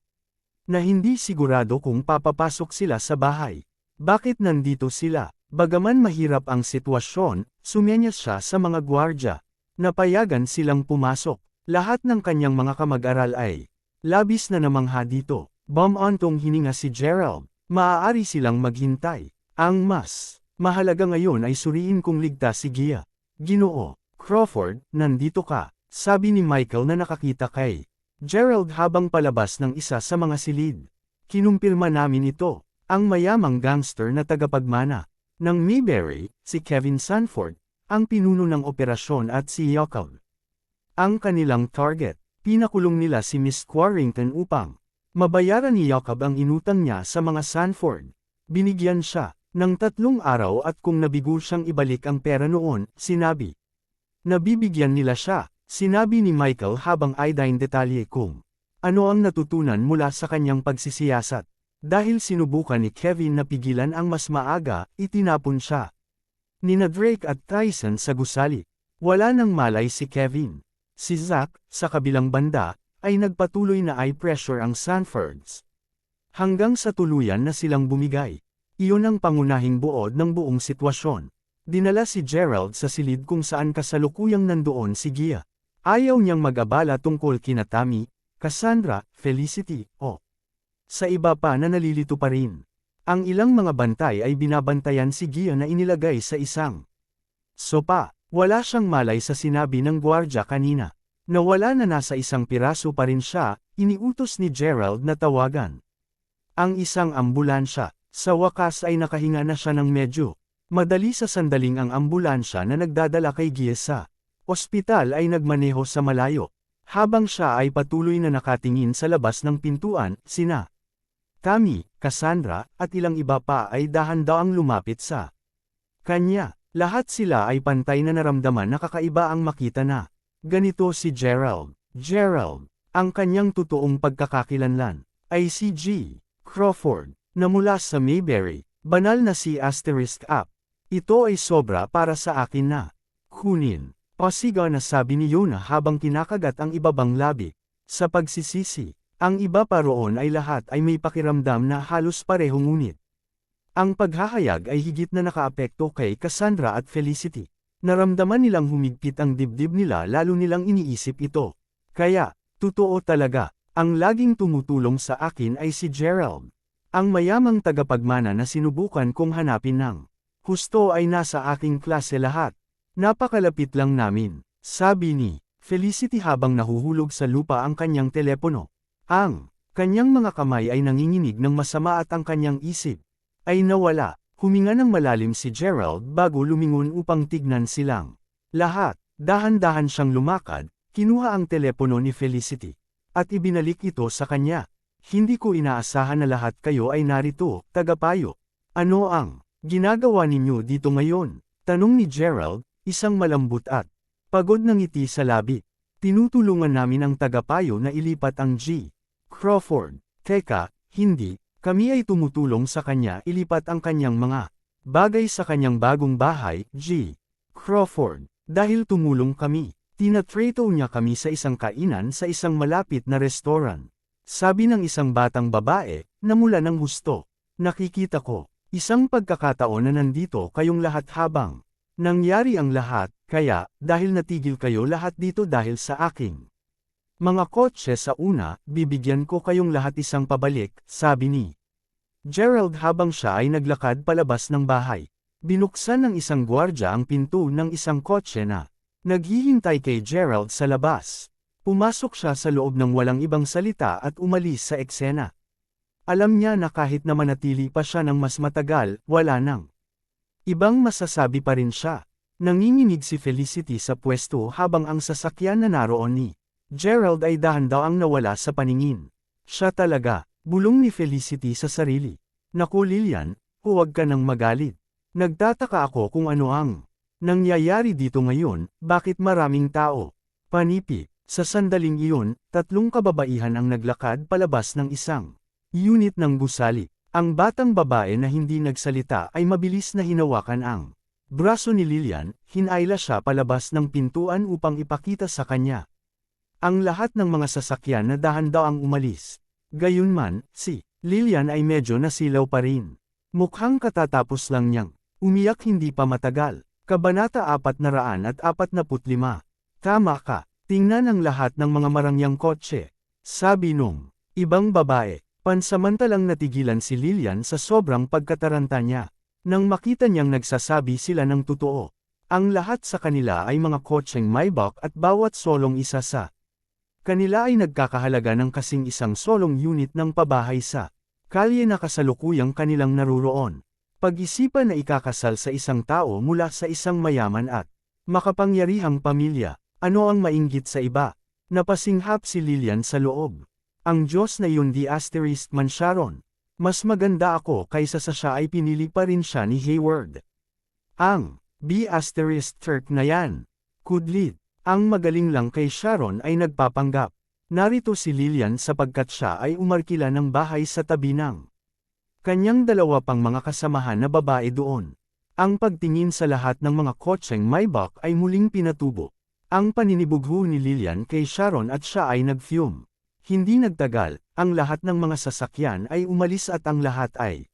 na hindi sigurado kung papapasok sila sa bahay. Bakit nandito sila? Bagaman mahirap ang sitwasyon, sumenyas siya sa mga gwardya. Napayagan silang pumasok. Lahat ng kanyang mga kamag-aral ay labis na namangha dito. Bumantong hininga si Gerald. Maaari silang maghintay. Ang mas Mahalaga ngayon ay suriin kung ligtas si Gia. Ginoo, Crawford, nandito ka, sabi ni Michael na nakakita kay Gerald habang palabas ng isa sa mga silid. Kinumpirma namin ito, ang mayamang gangster na tagapagmana ng Mayberry, si Kevin Sanford, ang pinuno ng operasyon at si Jacob. Ang kanilang target, pinakulong nila si Miss Quarrington upang mabayaran ni Jacob ang inutang niya sa mga Sanford. Binigyan siya ng 3 araw at kung nabigo siyang ibalik ang pera noon, sinabi. Nabibigyan nila siya, sinabi ni Michael habang aydain detalye kung ano ang natutunan mula sa kanyang pagsisiyasat. Dahil sinubukan ni Kevin na pigilan ang mas maaga, itinapon siya nina Drake at Tyson sa gusali. Wala nang malay si Kevin. Si Zack, sa kabilang banda, ay nagpatuloy na i-pressure ang Sanfords. Hanggang sa tuluyan na silang bumigay. Iyon ang pangunahing buod ng buong sitwasyon. Dinala si Gerald sa silid kung saan kasalukuyang nandoon si Gia. Ayaw niyang mag-abala tungkol kina Tammy, Cassandra, Felicity, o sa iba pa na nalilito pa rin. Ang ilang mga bantay ay binabantayan si Gia na inilagay sa isang sopa. Wala siyang malay sa sinabi ng gwardya kanina. Nawala na nasa isang piraso pa rin siya, iniutos ni Gerald na tawagan ang isang ambulansya. Sa wakas ay nakahinga na siya ng medyo madali sa sandaling ang ambulansya na nagdadala kay Gia sa ospital ay nagmaneho sa malayo. Habang siya ay patuloy na nakatingin sa labas ng pintuan, sina Tammy, Cassandra, at ilang iba pa ay dahan-daang lumapit sa kanya. Lahat sila ay pantay na naramdaman na kakaiba ang makita na ganito si Gerald. Gerald, ang kanyang totoong pagkakakilanlan ay si G. Crawford, na mula sa Mayberry, banal na si Asterisk Up. Ito ay sobra para sa akin na kunin. Pasigaw na sabi ni Yona habang kinakagat ang ibabang labi. Sa pagsisisi, ang iba pa roon ay lahat ay may pakiramdam na halos pareho ngunit. Ang paghahayag ay higit na nakaapekto kay Cassandra at Felicity. Naramdaman nilang humigpit ang dibdib nila lalo nilang iniisip ito. Kaya, totoo talaga, ang laging tumutulong sa akin ay si Gerald. Ang mayamang tagapagmana na sinubukan kong hanapin ng husto ay nasa aking klase lahat. Napakalapit lang namin, sabi ni Felicity habang nahuhulog sa lupa ang kanyang telepono. Ang kanyang mga kamay ay nanginginig ng masama at ang kanyang isip ay nawala. Huminga ng malalim si Gerald bago lumingon upang tignan silang lahat. Dahan-dahan siyang lumakad, kinuha ang telepono ni Felicity at ibinalik ito sa kanya. Hindi ko inaasahan na lahat kayo ay narito, tagapayo. Ano ang ginagawa ninyo dito ngayon? Tanong ni Gerald, isang malambot at pagod ng ngiti sa labi. Tinutulungan namin ang tagapayo na ilipat ang G. Crawford. Teka, hindi, kami ay tumutulong sa kanya ilipat ang kanyang mga bagay sa kanyang bagong bahay, G. Crawford. Dahil tumulong kami, tinatrato niya kami sa isang kainan sa isang malapit na restaurant. Sabi ng isang batang babae, na mula ng husto. Nakikita ko, isang pagkakataon na nandito kayong lahat habang nangyari ang lahat, kaya, dahil natigil kayo lahat dito dahil sa aking mga kotse sa una, bibigyan ko kayong lahat isang pabalik, sabi ni Gerald habang siya ay naglakad palabas ng bahay. Binuksan ng isang gwardya ang pinto ng isang kotse na naghihintay kay Gerald sa labas. Pumasok siya sa loob ng walang ibang salita at umalis sa eksena. Alam niya na kahit na manatili pa siya ng mas matagal, wala nang ibang masasabi pa rin siya. Nanginginig si Felicity sa pwesto habang ang sasakyan na naroon ni Gerald ay dahan-daang nawala sa paningin. Siya talaga, bulong ni Felicity sa sarili. Naku Lillian, huwag ka nang magalit. Nagtataka ako kung ano ang nangyayari dito ngayon, bakit maraming tao. Panipi. Sa sandaling iyon, 3 kababaihan ang naglakad palabas ng isang unit ng gusali. Ang batang babae na hindi nagsalita ay mabilis na hinawakan ang braso ni Lillian, hinayla siya palabas ng pintuan upang ipakita sa kanya ang lahat ng mga sasakyan na dahan-daang umalis. Gayunman, si Lillian ay medyo nasilaw pa rin. Mukhang katatapos lang niyang umiyak hindi pa matagal. Kabanata 445. Tama ka. Tingnan ang lahat ng mga marangyang kotse. Sabi nung ibang babae, pansamantalang natigilan si Lillian sa sobrang pagkataranta niya. Nang makita niyang nagsasabi sila ng totoo. Ang lahat sa kanila ay mga kotseng Maybach at bawat solong isa sa kanila ay nagkakahalaga ng kasing isang solong unit ng pabahay sa kalye na kasalukuyang kanilang naruroon. Pag-isipan na ikakasal sa isang tao mula sa isang mayaman at makapangyarihang pamilya, ano ang mainggit sa iba? Napasinghap si Lillian sa loob. Ang Diyos na yun di asterisk man Sharon. Mas maganda ako kaysa sa siya ay pinili pa rin siya ni Hayward. Ang B*Turk na yan. Kudlit. Ang magaling lang kay Sharon ay nagpapanggap. Narito si Lillian sapagkat siya ay umarkila ng bahay sa tabi ng kanyang dalawa pang mga kasamahan na babae doon. Ang pagtingin sa lahat ng mga kotseng Maybach ay muling pinatubo. Ang paninibugho ni Lillian kay Sharon at siya ay nag-fume. Hindi nagtagal, ang lahat ng mga sasakyan ay umalis at ang lahat ay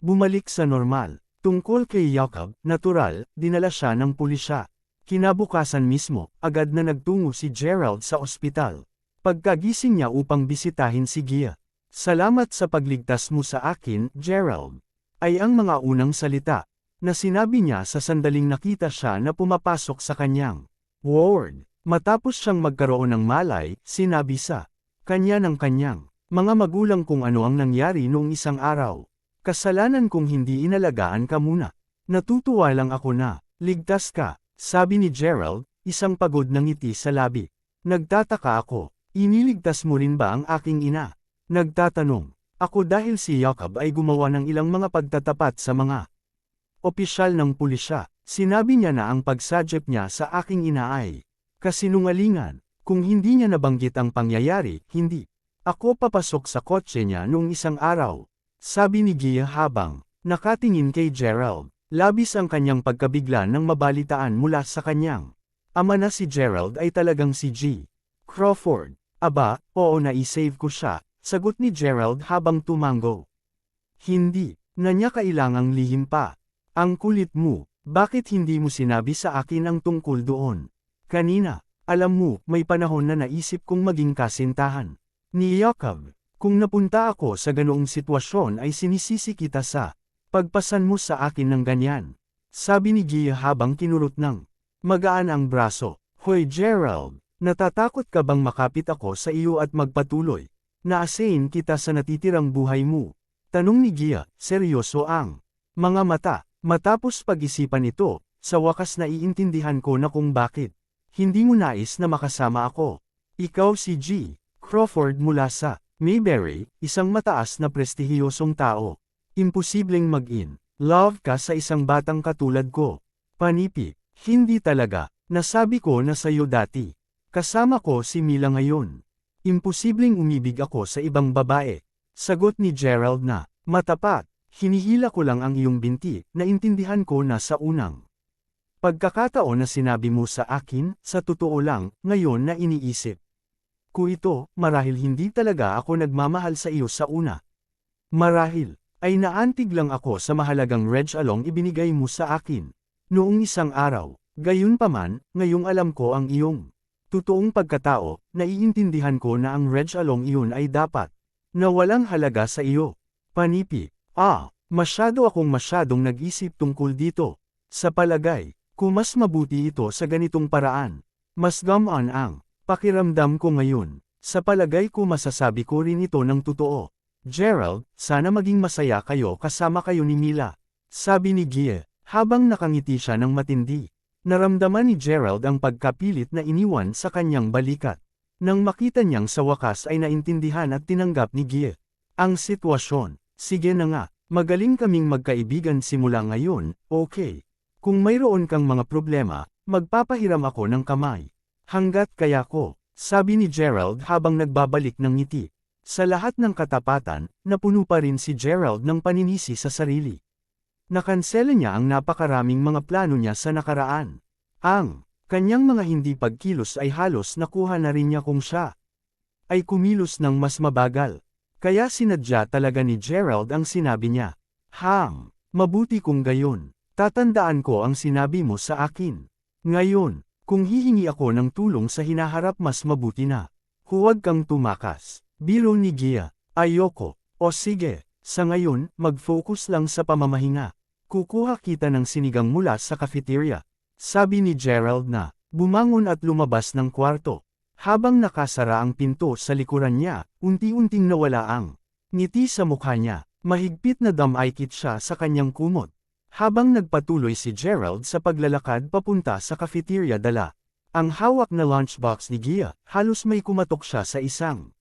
bumalik sa normal. Tungkol kay Jacob, natural, dinala siya ng pulisya. Kinabukasan mismo, agad na nagtungo si Gerald sa ospital. Pagkagising niya upang bisitahin si Gia. Salamat sa pagligtas mo sa akin, Gerald. Ay ang mga unang salita na sinabi niya sa sandaling nakita siya na pumapasok sa kanyang ward. Matapos siyang magkaroon ng malay, sinabi sa kanya ng kanyang mga magulang kung ano ang nangyari noong isang araw. Kasalanan kung hindi inalagaan ka muna. Natutuwa lang ako na ligtas ka, sabi ni Gerald, isang pagod na ngiti sa labi. Nagtataka ako, iniligtas mo rin ba ang aking ina? Nagtatanong ako dahil si Jacob ay gumawa ng ilang mga pagtatapat sa mga opisyal ng pulisya. Sinabi niya na ang pagsadyep niya sa aking ina ay kasinungalingan. Kung hindi niya nabanggit ang pangyayari, hindi ako papasok sa kotse niya noong isang araw. Sabi ni Gia habang nakatingin kay Gerald. Labis ang kanyang pagkabigla nang mabalitaan mula sa kanyang ama na si Gerald ay talagang si G. Crawford. Aba, oo na-save ko siya, sagot ni Gerald habang tumango. Hindi na niya kailangang lihim pa. Ang kulit mo, bakit hindi mo sinabi sa akin ang tungkol doon? Kanina, alam mo, may panahon na naisip kong maging kasintahan ni Jacob. Kung napunta ako sa ganoong sitwasyon ay sinisisi kita sa pagpasan mo sa akin ng ganyan. Sabi ni Gia habang kinurot ng magaan ang braso. Hoy Gerald, natatakot ka bang makapit ako sa iyo at magpatuloy? Naasayin kita sa natitirang buhay mo. Tanong ni Gia, seryoso ang mga mata. Matapos pag-isipan ito, sa wakas naiintindihan ko na kung bakit hindi mo nais na makasama ako. Ikaw si G. Crawford mula sa Mayberry, isang mataas na prestihiyosong tao. Imposibleng mag-in love ka sa isang batang katulad ko. Panipi, hindi talaga. Nasabi ko na sa'yo dati. Kasama ko si Mila ngayon. Imposibleng umibig ako sa ibang babae. Sagot ni Gerald na matapat. Hinihila ko lang ang iyong binti, naintindihan ko na sa unang pagkakataon na sinabi mo sa akin, sa totoo lang, ngayon na iniisip ko ito, marahil hindi talaga ako nagmamahal sa iyo sa una. Marahil, ay naantig lang ako sa mahalagang reg-along ibinigay mo sa akin noong isang araw. Gayunpaman, ngayong alam ko ang iyong totoong pagkatao, naiintindihan ko na ang reg-along iyon ay dapat na walang halaga sa iyo. Panipi, masyadong nag-isip tungkol dito. Sa palagay ko mas mabuti ito sa ganitong paraan. Mas gamaan ang pakiramdam ko ngayon. Sa palagay ko masasabi ko rin ito ng totoo. Gerald, sana maging masaya kayo kasama kayo ni Mila. Sabi ni Gia, habang nakangiti siya ng matindi. Naramdaman ni Gerald ang pagkapilit na iniwan sa kanyang balikat. Nang makita niyang sa wakas ay naintindihan at tinanggap ni Gia ang sitwasyon. Sige na nga, magaling kaming magkaibigan simula ngayon, okay. Kung mayroon kang mga problema, magpapahiram ako ng kamay. Hanggat kaya ko, sabi ni Gerald habang nagbabalik ng ngiti. Sa lahat ng katapatan, napuno pa rin si Gerald ng paninisi sa sarili. Nakansela niya ang napakaraming mga plano niya sa nakaraan. Ang kanyang mga hindi pagkilos ay halos nakuha na rin niya kung siya ay kumilos ng mas mabagal. Kaya sinadya talaga ni Gerald ang sinabi niya. Mabuti kung gayon. Tatandaan ko ang sinabi mo sa akin. Ngayon, kung hihingi ako ng tulong sa hinaharap mas mabuti na. Huwag kang tumakas. Biro ni Gia, ayoko. O sige, sa ngayon, mag-focus lang sa pamamahinga. Kukuha kita ng sinigang mula sa cafeteria. Sabi ni Gerald na, bumangon at lumabas ng kwarto. Habang nakasara ang pinto sa likuran niya, unti-unting nawala ang ngiti sa mukha niya. Mahigpit na damaykit siya sa kanyang kumot. Habang nagpatuloy si Gerald sa paglalakad papunta sa cafeteria dala ang hawak na lunchbox ni Gia, halos may kumatok siya sa isang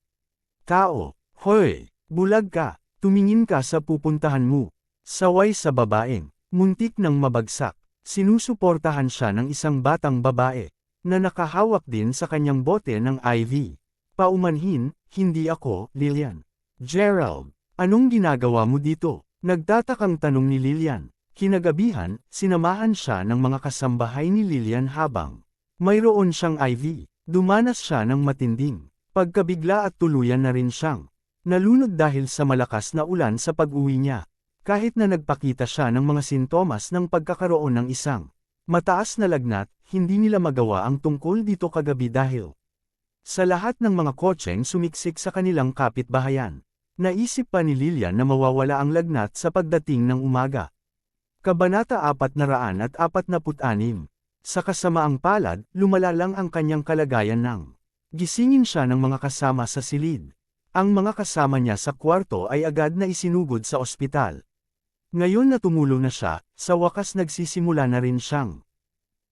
tao. Hoy! Bulag ka! Tumingin ka sa pupuntahan mo. Saway sa babaeng, muntik nang mabagsak. Sinusuportahan siya ng isang batang babae, na nakahawak din sa kanyang bote ng IV. Paumanhin, hindi ako, Lillian. Gerald, anong ginagawa mo dito? Nagtatakang tanong ni Lillian. Kinagabihan, sinamahan siya ng mga kasambahay ni Lillian habang mayroon siyang IV. Dumanas siya ng matinding pagkabigla at tuluyan na rin siyang nalunod dahil sa malakas na ulan sa pag-uwi niya. Kahit na nagpakita siya ng mga sintomas ng pagkakaroon ng isang mataas na lagnat, hindi nila magawa ang tungkol dito kagabi dahil sa lahat ng mga kotseng sumiksik sa kanilang kapitbahayan. Naisip pa ni Lillian na mawawala ang lagnat sa pagdating ng umaga. Kabanata 446. Sa kasamaang palad, lumala lang ang kanyang kalagayan nang gisingin siya ng mga kasama sa silid. Ang mga kasama niya sa kwarto ay agad na isinugod sa ospital. Ngayon na tumulo na siya, sa wakas nagsisimula na rin siyang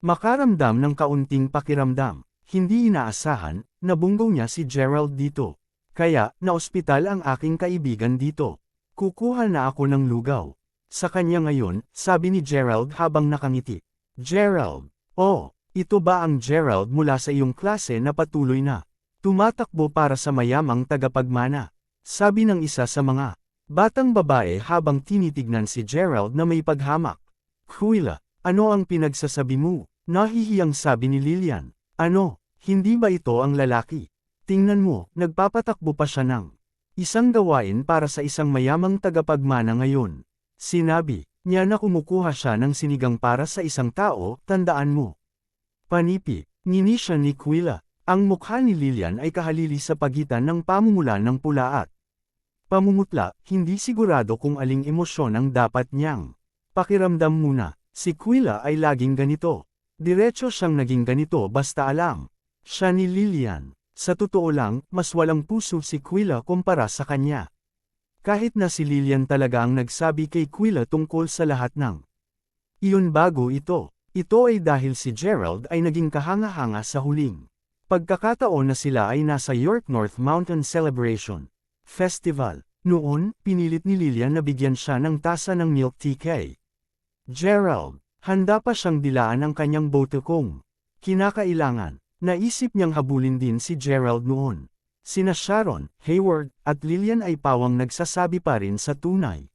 makaramdam ng kaunting pakiramdam. Hindi inaasahan, nabunggaw niya si Gerald dito. Kaya, na-ospital ang aking kaibigan dito. Kukuha na ako ng lugaw. Sa kanya ngayon, sabi ni Gerald habang nakangiti. Gerald, oh, ito ba ang Gerald mula sa iyong klase na patuloy na tumatakbo para sa mayamang tagapagmana? Sabi ng isa sa mga batang babae habang tinitignan si Gerald na may paghamak. Kuila, ano ang pinagsasabi mo? Nahihiyang sabi ni Lillian. Ano, hindi ba ito ang lalaki? Tingnan mo, nagpapatakbo pa siya ng isang gawain para sa isang mayamang tagapagmana ngayon. Sinabi niya na kumukuha siya ng sinigang para sa isang tao, tandaan mo. Panipi, ngini siya ni Kuila. Ang mukha ni Lillian ay kahalili sa pagitan ng pamumula ng pula at pamumutla, hindi sigurado kung aling emosyon ang dapat niyang pakiramdam muna. Si Kuila ay laging ganito. Diretso siyang naging ganito basta alam siya ni Lillian. Sa totoo lang, mas walang puso si Kuila kumpara sa kanya. Kahit na si Lillian talaga ang nagsabi kay Kuila tungkol sa lahat ng iyon bago ito. Ito ay dahil si Gerald ay naging kahanga-hanga sa huling pagkakataon na sila ay nasa York North Mountain Celebration Festival. Noon, pinilit ni Lillian na bigyan siya ng tasa ng milk tea kay Gerald. Handa pa siyang dilaan ang kanyang bote kung kinakailangan. Naisip niyang habulin din si Gerald noon. Sina Sharon, Hayward, at Lillian ay pawang nagsasabi pa rin sa tunay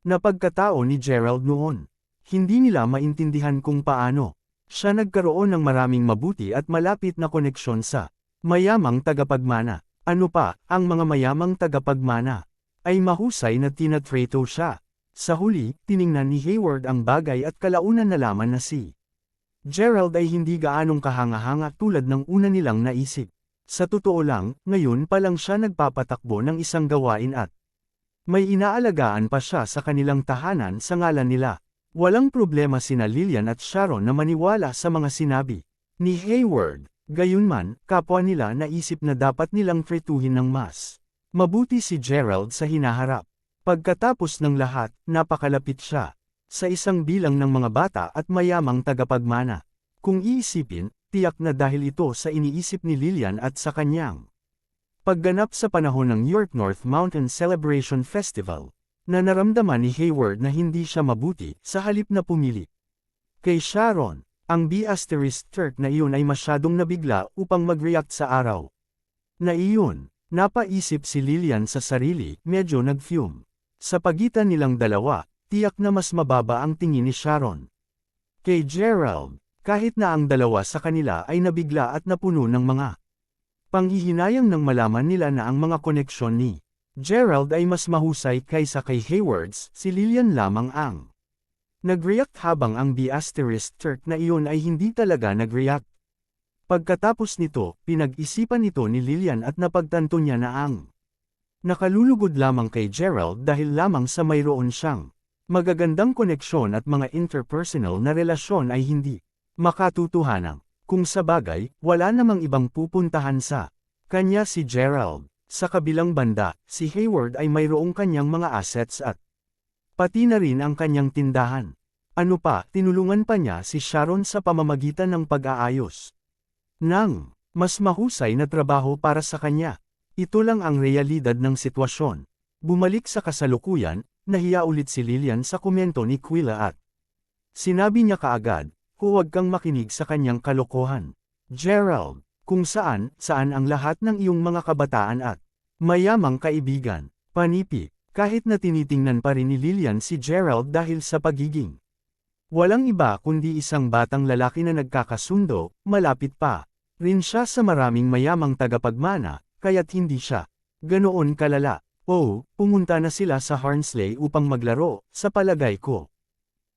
na pagkatao ni Gerald noon. Hindi nila maintindihan kung paano siya nagkaroon ng maraming mabuti at malapit na koneksyon sa mayamang tagapagmana. Ano pa, ang mga mayamang tagapagmana ay mahusay na tinatrato siya. Sa huli, tiningnan ni Hayward ang bagay at kalaunan nalaman na si Gerald ay hindi gaanong kahanga-hanga tulad ng una nilang naisip. Sa totoo lang, ngayon pa lang siya nagpapatakbo ng isang gawain at may inaalagaan pa siya sa kanilang tahanan sa ngalan nila. Walang problema sina Lillian at Sharon na maniwala sa mga sinabi ni Hayward. Gayunman, kapwa nila naisip na dapat nilang tretuhin ng mas mabuti si Gerald sa hinaharap. Pagkatapos ng lahat, napakalapit siya sa isang bilang ng mga bata at mayamang tagapagmana. Kung iisipin, tiyak na dahil ito sa iniisip ni Lillian at sa kanyang pagganap sa panahon ng York North Mountain Celebration Festival, na naramdaman ni Hayward na hindi siya mabuti sa halip na pumili kay Sharon. Ang B*Turk na iyon ay masyadong nabigla upang mag-react sa araw na iyon. Napaisip si Lillian sa sarili, medyo nag-fume. Sa pagitan nilang dalawa, tiyak na mas mababa ang tingin ni Sharon kay Gerald. Kahit na ang dalawa sa kanila ay nabigla at napuno ng mga panghihinayang nang malaman nila na ang mga koneksyon ni Gerald ay mas mahusay kaysa kay Haywards, si Lillian lamang ang nag-react habang ang B*Turk na iyon ay hindi talaga nag-react. Pagkatapos nito, pinag-isipan ito ni Lillian at napagtanto niya na ang nakalulugod lamang kay Gerald dahil lamang sa mayroon siyang Magagandang koneksyon at mga interpersonal na relasyon ay hindi makatutuhanan. Kung sa bagay, wala namang ibang pupuntahan sa kanya si Gerald. Sa kabilang banda, si Hayward ay mayroong kanyang mga assets at pati na rin ang kanyang tindahan. Ano pa, tinulungan pa niya si Sharon sa pamamagitan ng pag-aayos ng mas mahusay na trabaho para sa kanya. Ito lang ang realidad ng sitwasyon. Bumalik sa kasalukuyan, nahiya ulit si Lillian sa komento ni Quilla at sinabi niya kaagad, huwag kang makinig sa kanyang kalokohan. Gerald, kung saan ang lahat ng iyong mga kabataan at mayamang kaibigan. Panipi, kahit na tinitingnan pa rin ni Lillian si Gerald dahil sa pagiging walang iba kundi isang batang lalaki na nagkakasundo, malapit pa rin siya sa maraming mayamang tagapagmana, kaya't hindi siya ganoon kalala. Oh, pumunta na sila sa Hornsley upang maglaro, sa palagay ko.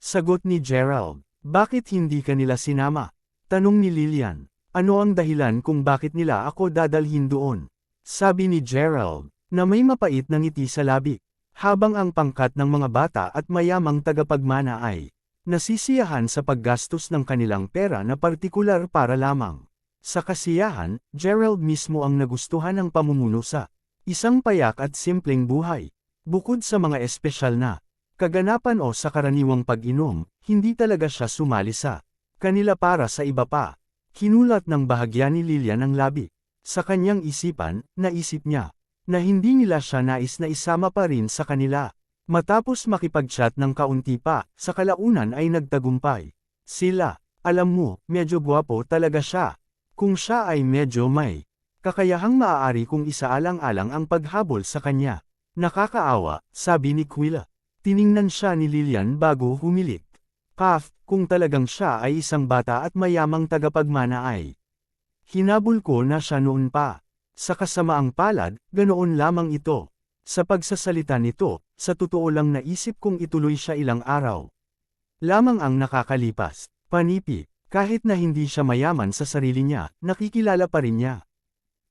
Sagot ni Gerald, bakit hindi ka nila sinama? Tanong ni Lillian, ano ang dahilan kung bakit nila ako dadalhin doon? Sabi ni Gerald, na may mapait na ngiti sa labi, habang ang pangkat ng mga bata at mayamang tagapagmana ay nasisiyahan sa paggastos ng kanilang pera na partikular para lamang. Sa kasiyahan, Gerald mismo ang nagustuhan ng pamumuno sa isang payak at simpleng buhay. Bukod sa mga espesyal na kaganapan o sa karaniwang pag-inom, hindi talaga siya sumali sa kanila para sa iba pa. Kinulat ng bahagya ni Lillian ang labi. Sa kanyang isipan, naisip niya na hindi nila siya nais na isama pa rin sa kanila. Matapos makipag-chat ng kaunti pa, sa kalaunan ay nagtagumpay. Sila, alam mo, medyo gwapo talaga siya. Kung siya ay medyo may kakayahang maaari kung isaalang-alang ang paghabol sa kanya. Nakakaawa, sabi ni Quilla. Tiningnan siya ni Lillian bago humilik. Kung talagang siya ay isang bata at mayamang tagapagmana ay hinabol ko na siya noon pa. Sa kasamaang palad, ganoon lamang ito. Sa pagsasalita nito, sa totoo lang naisip kong ituloy siya ilang araw lamang ang nakakalipas. Panipi, kahit na hindi siya mayaman sa sarili niya, nakikilala pa rin niya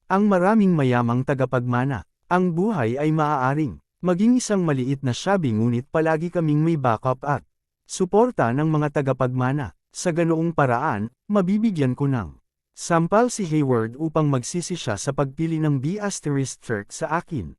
ang maraming mayamang tagapagmana. Ang buhay ay maaaring maging isang maliit na shabby ngunit palagi kaming may backup at suporta ng mga tagapagmana. Sa ganoong paraan, mabibigyan ko ng sampal si Hayward upang magsisi siya sa pagpili ng B** sa akin.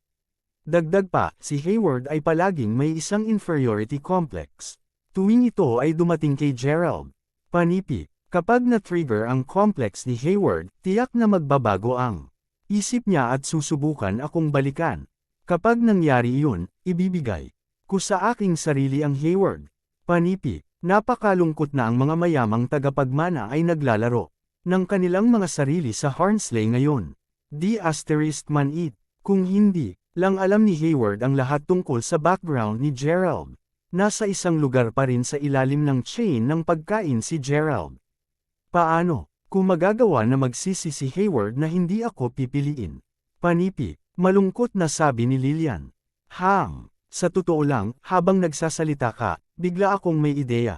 Dagdag pa, si Hayward ay palaging may isang inferiority complex. Tuwing ito ay dumating kay Gerald. Panipi, kapag na-trigger ang complex ni Hayward, tiyak na magbabago ang isip niya at susubukan akong balikan. Kapag nangyari iyon, ibibigay ko sa aking sarili ang Hayward. Panipi, napakalungkot na ang mga mayamang tagapagmana ay naglalaro ng kanilang mga sarili sa Hornsley ngayon. Man it. Kung hindi lang alam ni Hayward ang lahat tungkol sa background ni Gerald. Nasa isang lugar pa rin sa ilalim ng chain ng pagkain si Gerald. Paano, kung magagawa na magsisi si Hayward na hindi ako pipiliin? Panipi, malungkot na sabi ni Lillian. Sa totoo lang, habang nagsasalita ka, bigla akong may ideya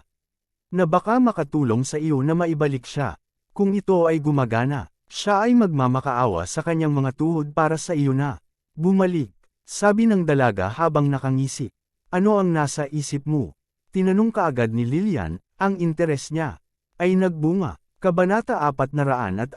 na baka makatulong sa iyo na maibalik siya. Kung ito ay gumagana, siya ay magmamakaawa sa kanyang mga tuhod para sa iyo na bumalik, sabi ng dalaga habang nakangisi. Ano ang nasa isip mo? Tinanong kaagad ni Lillian, ang interes niya ay nagbunga. Kabanata 447.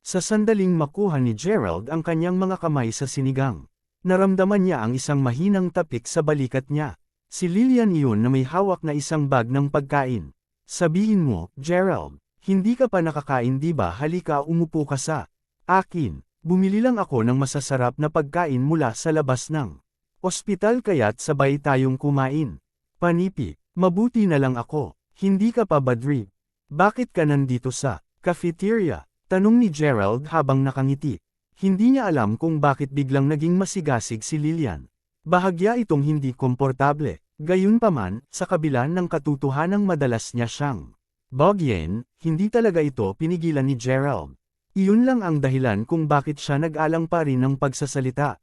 Sa sandaling makuha ni Gerald ang kanyang mga kamay sa sinigang, naramdaman niya ang isang mahinang tapik sa balikat niya. Si Lillian iyon na may hawak na isang bag ng pagkain. Sabihin mo, Gerald, hindi ka pa nakakain di ba? Halika umupo ka sa akin. Bumili lang ako ng masasarap na pagkain mula sa labas ng ospital kaya't sabay tayong kumain. Panipi, mabuti na lang ako. Hindi ka pa ba drip? Bakit ka nandito sa cafeteria? Tanong ni Gerald habang nakangiti. Hindi niya alam kung bakit biglang naging masigasig si Lillian. Bahagya itong hindi komportable. Gayunpaman, sa kabila ng katotohanang madalas niya siyang bogyen, hindi talaga ito pinigilan ni Gerald. Iyon lang ang dahilan kung bakit siya nag-alang pa rin ng pagsasalita.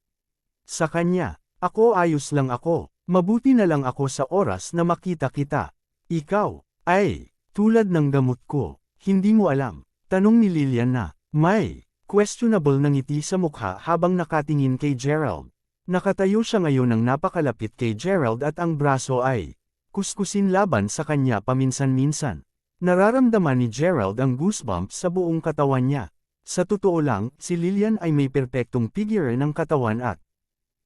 Sa kanya, ako ayos lang ako. Mabuti na lang ako sa oras na makita kita. Ikaw, ay, tulad ng gamot ko. Hindi mo alam. Tanong ni Lillian na may questionable na ngiti sa mukha habang nakatingin kay Gerald. Nakatayo siya ngayon ng napakalapit kay Gerald at ang braso ay kuskusin laban sa kanya paminsan-minsan. Nararamdaman ni Gerald ang goosebumps sa buong katawan niya. Sa totoo lang, si Lillian ay may perpektong figure ng katawan at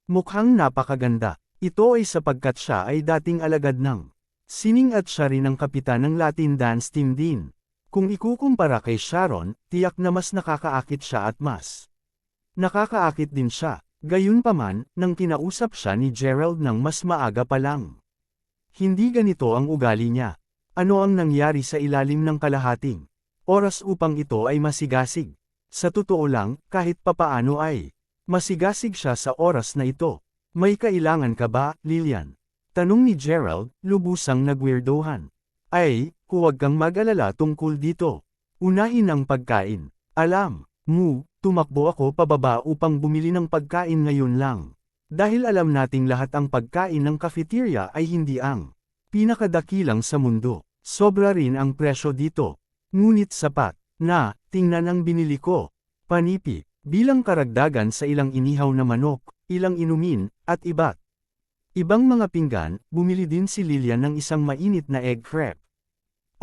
mukhang napakaganda. Ito ay sapagkat siya ay dating alagad ng sining at siya rin ang kapitan ng Latin dance team din. Kung ikukumpara kay Sharon, tiyak na mas nakakaakit siya at mas nakakaakit din siya. Gayunpaman, nang kinausap siya ni Gerald ng mas maaga pa lang. Hindi ganito ang ugali niya. Ano ang nangyari sa ilalim ng kalahating oras upang ito ay masigasig? Sa totoo lang, kahit papaano ay masigasig siya sa oras na ito. May kailangan ka ba, Lillian? Tanong ni Gerald, lubusang nagweirdohan. Ay, huwag kang mag-alala tungkol dito. Unahin ang pagkain. Alam mo, tumakbo ako pababa upang bumili ng pagkain ngayon lang. Dahil alam nating lahat ang pagkain ng cafeteria ay hindi ang pinakadakilang sa mundo. Sobra rin ang presyo dito. Ngunit sapat na, tingnan ang binili ko. Panipi, bilang karagdagan sa ilang inihaw na manok, ilang inumin, at iba't ibang mga pinggan, bumili din si Lillian ng isang mainit na egg crepe.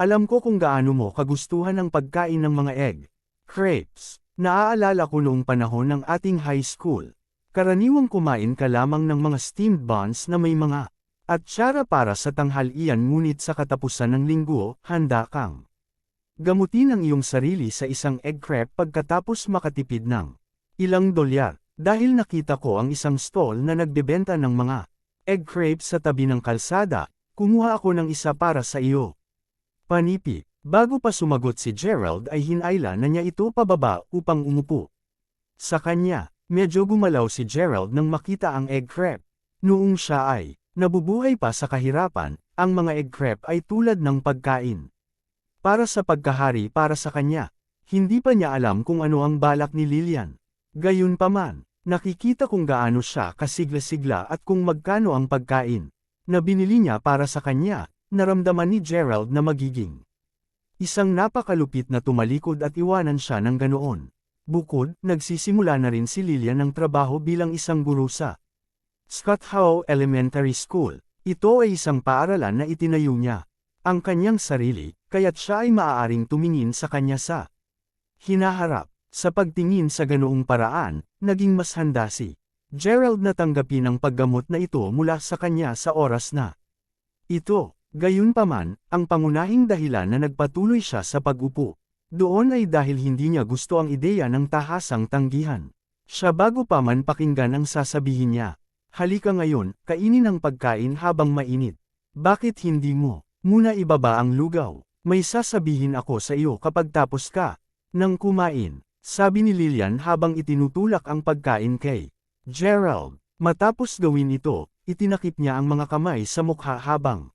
Alam ko kung gaano mo kagustuhan ang pagkain ng mga egg crepes. Naaalala ko noong panahon ng ating high school. Karaniwang kumain ka lamang ng mga steamed buns na may mga atsara para sa tanghalian, ngunit sa katapusan ng linggo, handa kang gamutin ang iyong sarili sa isang egg crepe pagkatapos makatipid ng ilang dolyar. Dahil nakita ko ang isang stall na nagbebenta ng mga egg crepes sa tabi ng kalsada, kumuha ako ng isa para sa iyo. Panipi. Bago pa sumagot si Gerald ay hinayla na niya ito pababa upang umupo. Sa kanya, medyo gumalaw si Gerald nang makita ang egg crepe. Noong siya ay nabubuhay pa sa kahirapan, ang mga egg crepe ay tulad ng pagkain. Para sa pagkahari para sa kanya. Hindi pa niya alam kung ano ang balak ni Lillian. Gayunpaman, nakikita kung gaano siya kasigla-sigla at kung magkano ang pagkain na binili niya para sa kanya. Naramdaman ni Gerald na magiging isang napakalupit na tumalikod at iwanan siya ng ganoon. Bukod, nagsisimula na rin si Lillian ng trabaho bilang isang guro sa Scott Howe Elementary School. Ito ay isang paaralan na itinayo niya ang kanyang sarili, kaya't siya ay maaaring tumingin sa kanya sa hinaharap. Sa pagtingin sa ganoong paraan, naging mas handa si Gerald na tanggapin ang paggamot na ito mula sa kanya sa oras na ito. Gayunpaman, ang pangunahing dahilan na nagpatuloy siya sa pag-upo doon ay dahil hindi niya gusto ang ideya ng tahasang tanggihan. Siya bago pa man pakinggan ang sasabihin niya. Halika ngayon, kainin ang pagkain habang mainit. Bakit hindi mo muna ibaba ang lugaw? May sasabihin ako sa iyo kapag tapos ka nang kumain, sabi ni Lillian habang itinutulak ang pagkain kay Gerald. Matapos gawin ito, itinakip niya ang mga kamay sa mukha habang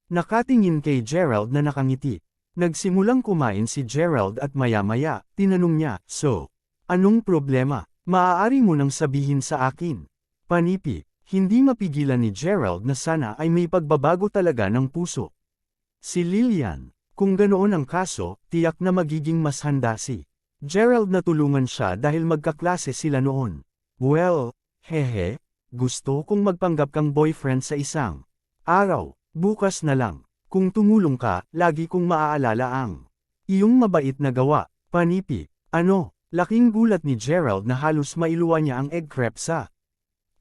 nakatingin kay Gerald na nakangiti. Nagsimulang kumain si Gerald at maya-maya, tinanong niya, "So, anong problema? Maaari mo nang sabihin sa akin." Panipi, hindi mapigilan ni Gerald na sana ay may pagbabago talaga ng puso. Si Lillian, kung ganoon ang kaso, tiyak na magiging mas handa si Gerald na tulungan siya dahil magkaklase sila noon. Well, hehe, gusto kong magpanggap kang boyfriend sa isang araw. Bukas na lang. Kung tumulong ka, lagi kong maaalala ang iyong mabait na gawa. Panipi. Ano? Laking gulat ni Gerald na halos mailuwa niya ang egg crepe sa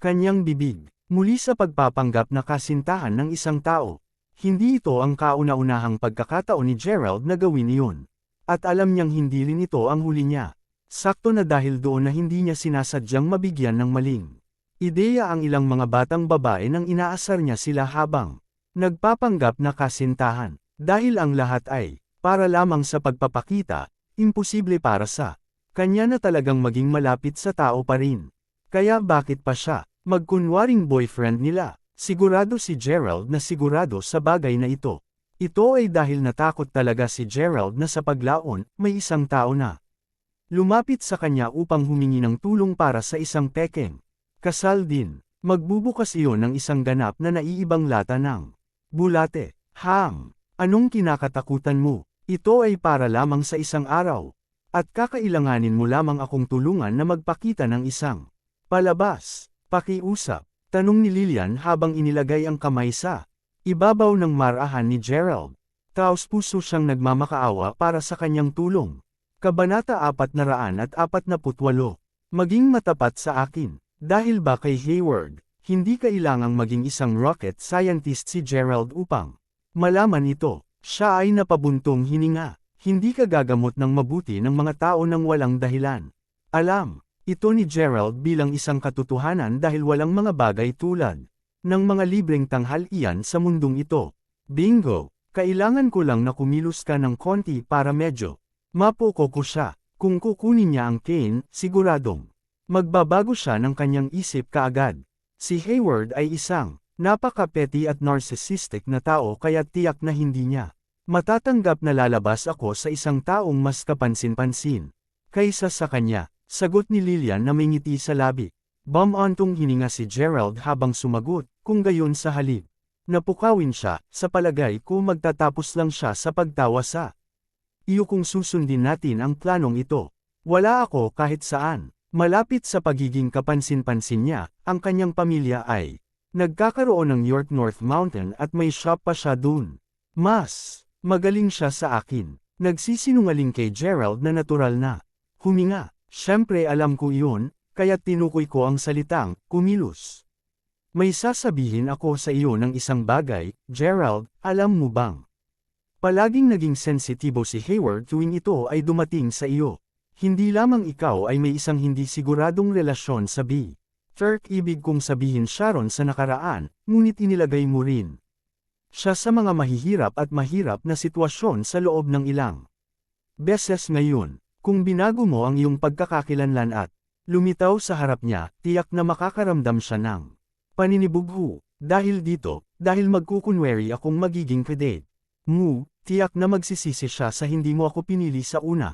kanyang bibig. Muli sa pagpapanggap na kasintahan ng isang tao. Hindi ito ang kauna-unahang pagkakataon ni Gerald na gawin iyon. At alam niyang hindi rin ito ang huli niya. Sakto na dahil doon na hindi niya sinasadyang mabigyan ng maling ideya ang ilang mga batang babae nang inaasar niya sila habang nagpapanggap na kasintahan. Dahil ang lahat ay para lamang sa pagpapakita, imposible para sa kanya na talagang maging malapit sa tao pa rin. Kaya bakit pa siya magkunwaring boyfriend nila? Sigurado si Gerald na sigurado sa bagay na ito. Ito ay dahil natakot talaga si Gerald na sa paglaon, may isang tao na lumapit sa kanya upang humingi ng tulong para sa isang pekeng kasal din. Magbubukas iyon ng isang ganap na naiibang lata ng bulate. Anong kinakatakutan mo? Ito ay para lamang sa isang araw. At kakailanganin mo lamang akong tulungan na magpakita ng isang palabas. Pakiusap, tanong ni Lillian habang inilagay ang kamay sa ibabaw ng marahan ni Gerald. Taos-puso siyang nagmamakaawa para sa kanyang tulong. Kabanata 448. Maging matapat sa akin. Dahil ba kay Hayward, hindi kailangang maging isang rocket scientist si Gerald upang malaman ito. Siya ay napabuntong hininga. Hindi ka gagamot ng mabuti ng mga tao nang walang dahilan. Alam ito ni Gerald bilang isang katotohanan dahil walang mga bagay tulad ng mga libreng tanghalian sa mundong ito. Bingo! Kailangan ko lang na kumilos ka ng konti para medyo mapoko ko siya. Kung kukunin niya ang cane, siguradong magbabago siya ng kanyang isip kaagad. Si Hayward ay isang napaka-petty at narcissistic na tao kaya tiyak na hindi niya matatanggap na lalabas ako sa isang taong mas kapansin-pansin kaysa sa kanya. Sagot ni Lillian na may ngiti sa labi. Bumantong hininga si Gerald habang sumagot, kung gayon sa halip. Napukawin siya, sa palagay ko magtatapos lang siya sa pagtawa sa iyo kung susundin natin ang planong ito. Wala ako kahit saan. Malapit sa pagiging kapansin-pansin niya, ang kanyang pamilya ay nagkakaroon ng York North Mountain at may shop pa siya dun. Mas magaling siya sa akin. Nagsisinungaling kay Gerald na natural na huminga. Siyempre alam ko iyon, kaya tinukoy ko ang salitang kumilos. May sasabihin ako sa iyo ng isang bagay, Gerald, alam mo bang? Palaging naging sensitibo si Hayward tuwing ito ay dumating sa iyo. Hindi lamang ikaw ay may isang hindi siguradong relasyon sa B. Turk ibig kong sabihin Sharon sa nakaraan, ngunit inilagay mo rin siya sa mga mahihirap at mahirap na sitwasyon sa loob ng ilang beses ngayon. Kung binago mo ang iyong pagkakakilanlan at lumitaw sa harap niya, tiyak na makakaramdam siya ng paninibugho. Dahil dito, dahil magkukunwari akong magiging kadate mo, tiyak na magsisisi siya sa hindi mo ako pinili sa una.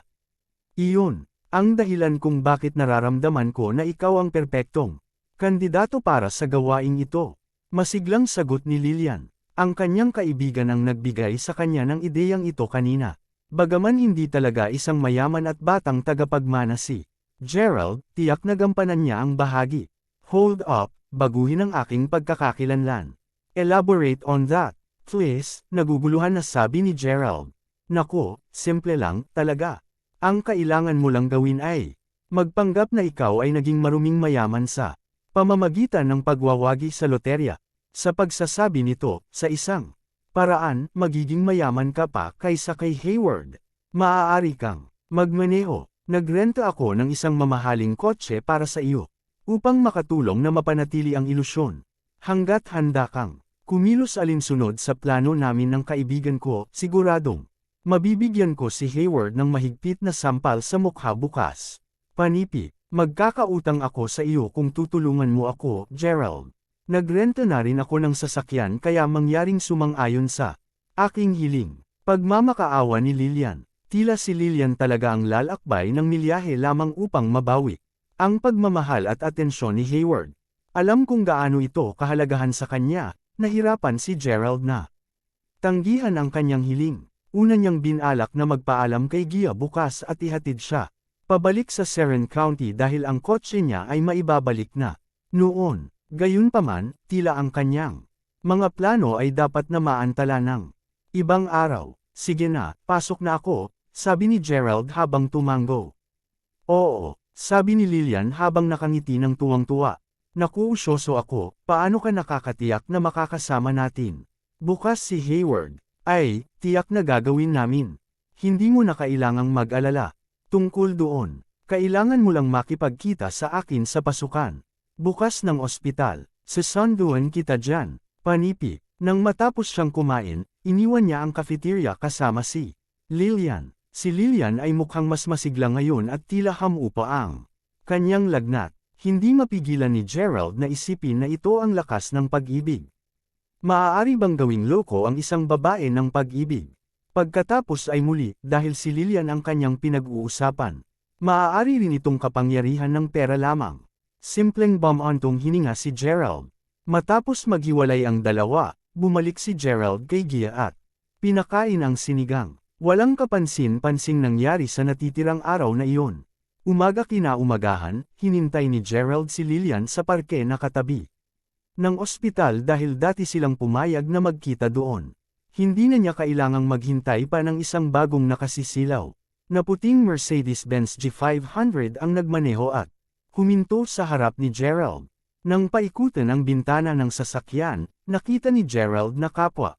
Iyon ang dahilan kung bakit nararamdaman ko na ikaw ang perpektong kandidato para sa gawaing ito. Masiglang sagot ni Lillian. Ang kanyang kaibigan ang nagbigay sa kanya ng ideyang ito kanina. Bagaman hindi talaga isang mayaman at batang tagapagmana si Gerald, tiyak na gampanan niya ang bahagi. Hold up, baguhin ang aking pagkakakilanlan. Elaborate on that, please, naguguluhan na sabi ni Gerald. Nako, simple lang, talaga. Ang kailangan mo lang gawin ay magpanggap na ikaw ay naging maruming mayaman sa pamamagitan ng pagwawagi sa loterya. Sa pagsasabi nito, sa isang paraan, magiging mayaman ka pa kaysa kay Hayward. Maaari kang magmaneho. Nagrenta ako ng isang mamahaling kotse para sa iyo, upang makatulong na mapanatili ang ilusyon. Hanggat handa kang kumilos alinsunod sa plano namin ng kaibigan ko, siguradong mabibigyan ko si Hayward ng mahigpit na sampal sa mukha bukas. Panipi, magkakautang ako sa iyo kung tutulungan mo ako, Gerald. Nagrenta na rin ako ng sasakyan kaya mangyaring sumang-ayon sa aking hiling. Pagmamakaawa ni Lillian. Tila si Lillian talaga ang lalakbay ng milyahe lamang upang mabawi ang pagmamahal at atensyon ni Hayward. Alam kung gaano ito kahalagahan sa kanya, nahirapan si Gerald na tanggihan ang kanyang hiling. Una niyang binalak na magpaalam kay Gia bukas at ihatid siya pabalik sa Seren County dahil ang kotse niya ay maibabalik na noon. Gayunpaman, tila ang kanyang mga plano ay dapat na maantala ng ibang araw. Sige na, pasok na ako, sabi ni Gerald habang tumango. Oo, sabi ni Lillian habang nakangiti ng tuwang-tuwa. Naku, usyoso ako, paano ka nakakatiyak na makakasama natin? Bukas si Hayward. Ay, tiyak na gagawin namin. Hindi mo na kailangang mag-alala. Tungkol doon, kailangan mo lang makipagkita sa akin sa pasukan. Bukas ng ospital, sasunduan kita dyan. Panipi, nang matapos siyang kumain, iniwan niya ang cafeteria kasama si Lillian. Si Lillian ay mukhang mas masigla ngayon at tila hamupa ang kanyang lagnat. Hindi mapigilan ni Gerald na isipin na ito ang lakas ng pag-ibig. Maaari bang gawing loko ang isang babae ng pag-ibig? Pagkatapos ay muli, dahil si Lillian ang kanyang pinag-uusapan. Maaari rin itong kapangyarihan ng pera lamang. Simpleng bumantong hininga si Gerald. Matapos maghiwalay ang dalawa, bumalik si Gerald kay Gia at pinakain ang sinigang. Walang kapansin-pansing nangyari sa natitirang araw na iyon. Umaga kinaumagahan, hinintay ni Gerald si Lillian sa parke na katabi ng ospital dahil dati silang pumayag na magkita doon. Hindi na niya kailangang maghintay pa ng isang bagong nakasisilaw na puting Mercedes-Benz G500 ang nagmaneho at huminto sa harap ni Gerald. Nang paikutan ang bintana ng sasakyan, nakita ni Gerald na kapwa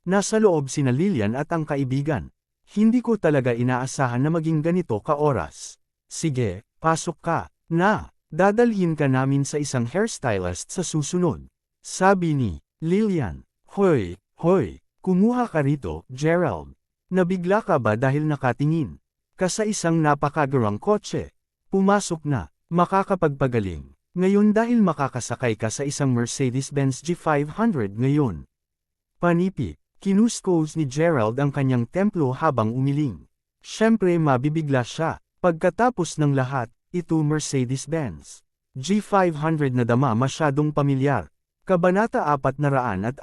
nasa loob sina Lillian at ang kaibigan. Hindi ko talaga inaasahan na maging ganito ka-oras. Sige, pasok ka, na. Dadalhin ka namin sa isang hairstylist sa susunod. Sabi ni Lillian. Hoy, kumuha ka rito, Gerald. Nabigla ka ba dahil nakatingin ka sa isang napakagarang kotse? Pumasok na, makakapagpagaling. Ngayon dahil makakasakay ka sa isang Mercedes-Benz G500 ngayon. Panipi, kinuskos ni Gerald ang kanyang templo habang umiling. Siyempre mabibigla siya. Pagkatapos ng lahat, ito Mercedes-Benz G500 na dama masyadong pamilyar. Kabanata 449.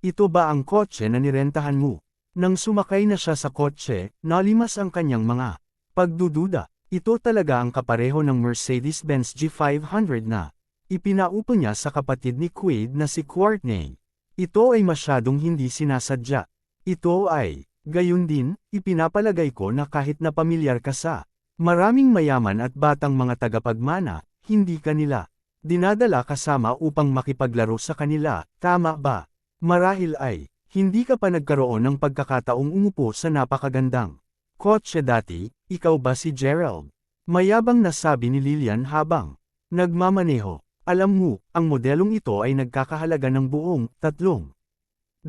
Ito ba ang kotse na nirentahan mo? Nang sumakay na siya sa kotse, nalimas ang kanyang mga pagdududa. Ito talaga ang kapareho ng Mercedes-Benz G500 na ipinaupo niya sa kapatid ni Quaid na si Courtney. Ito ay masyadong hindi sinasadya. Ito ay gayon din, ipinapalagay ko na kahit na pamilyar ka sa maraming mayaman at batang mga tagapagmana, hindi ka nila dinadala kasama upang makipaglaro sa kanila, tama ba? Marahil ay, hindi ka pa nagkaroon ng pagkakataong umupo sa napakagandang kotse dati, ikaw ba si Gerald? Mayabang na sabi ni Lillian habang nagmamaneho. Alam mo, ang modelong ito ay nagkakahalaga ng buong $200,000.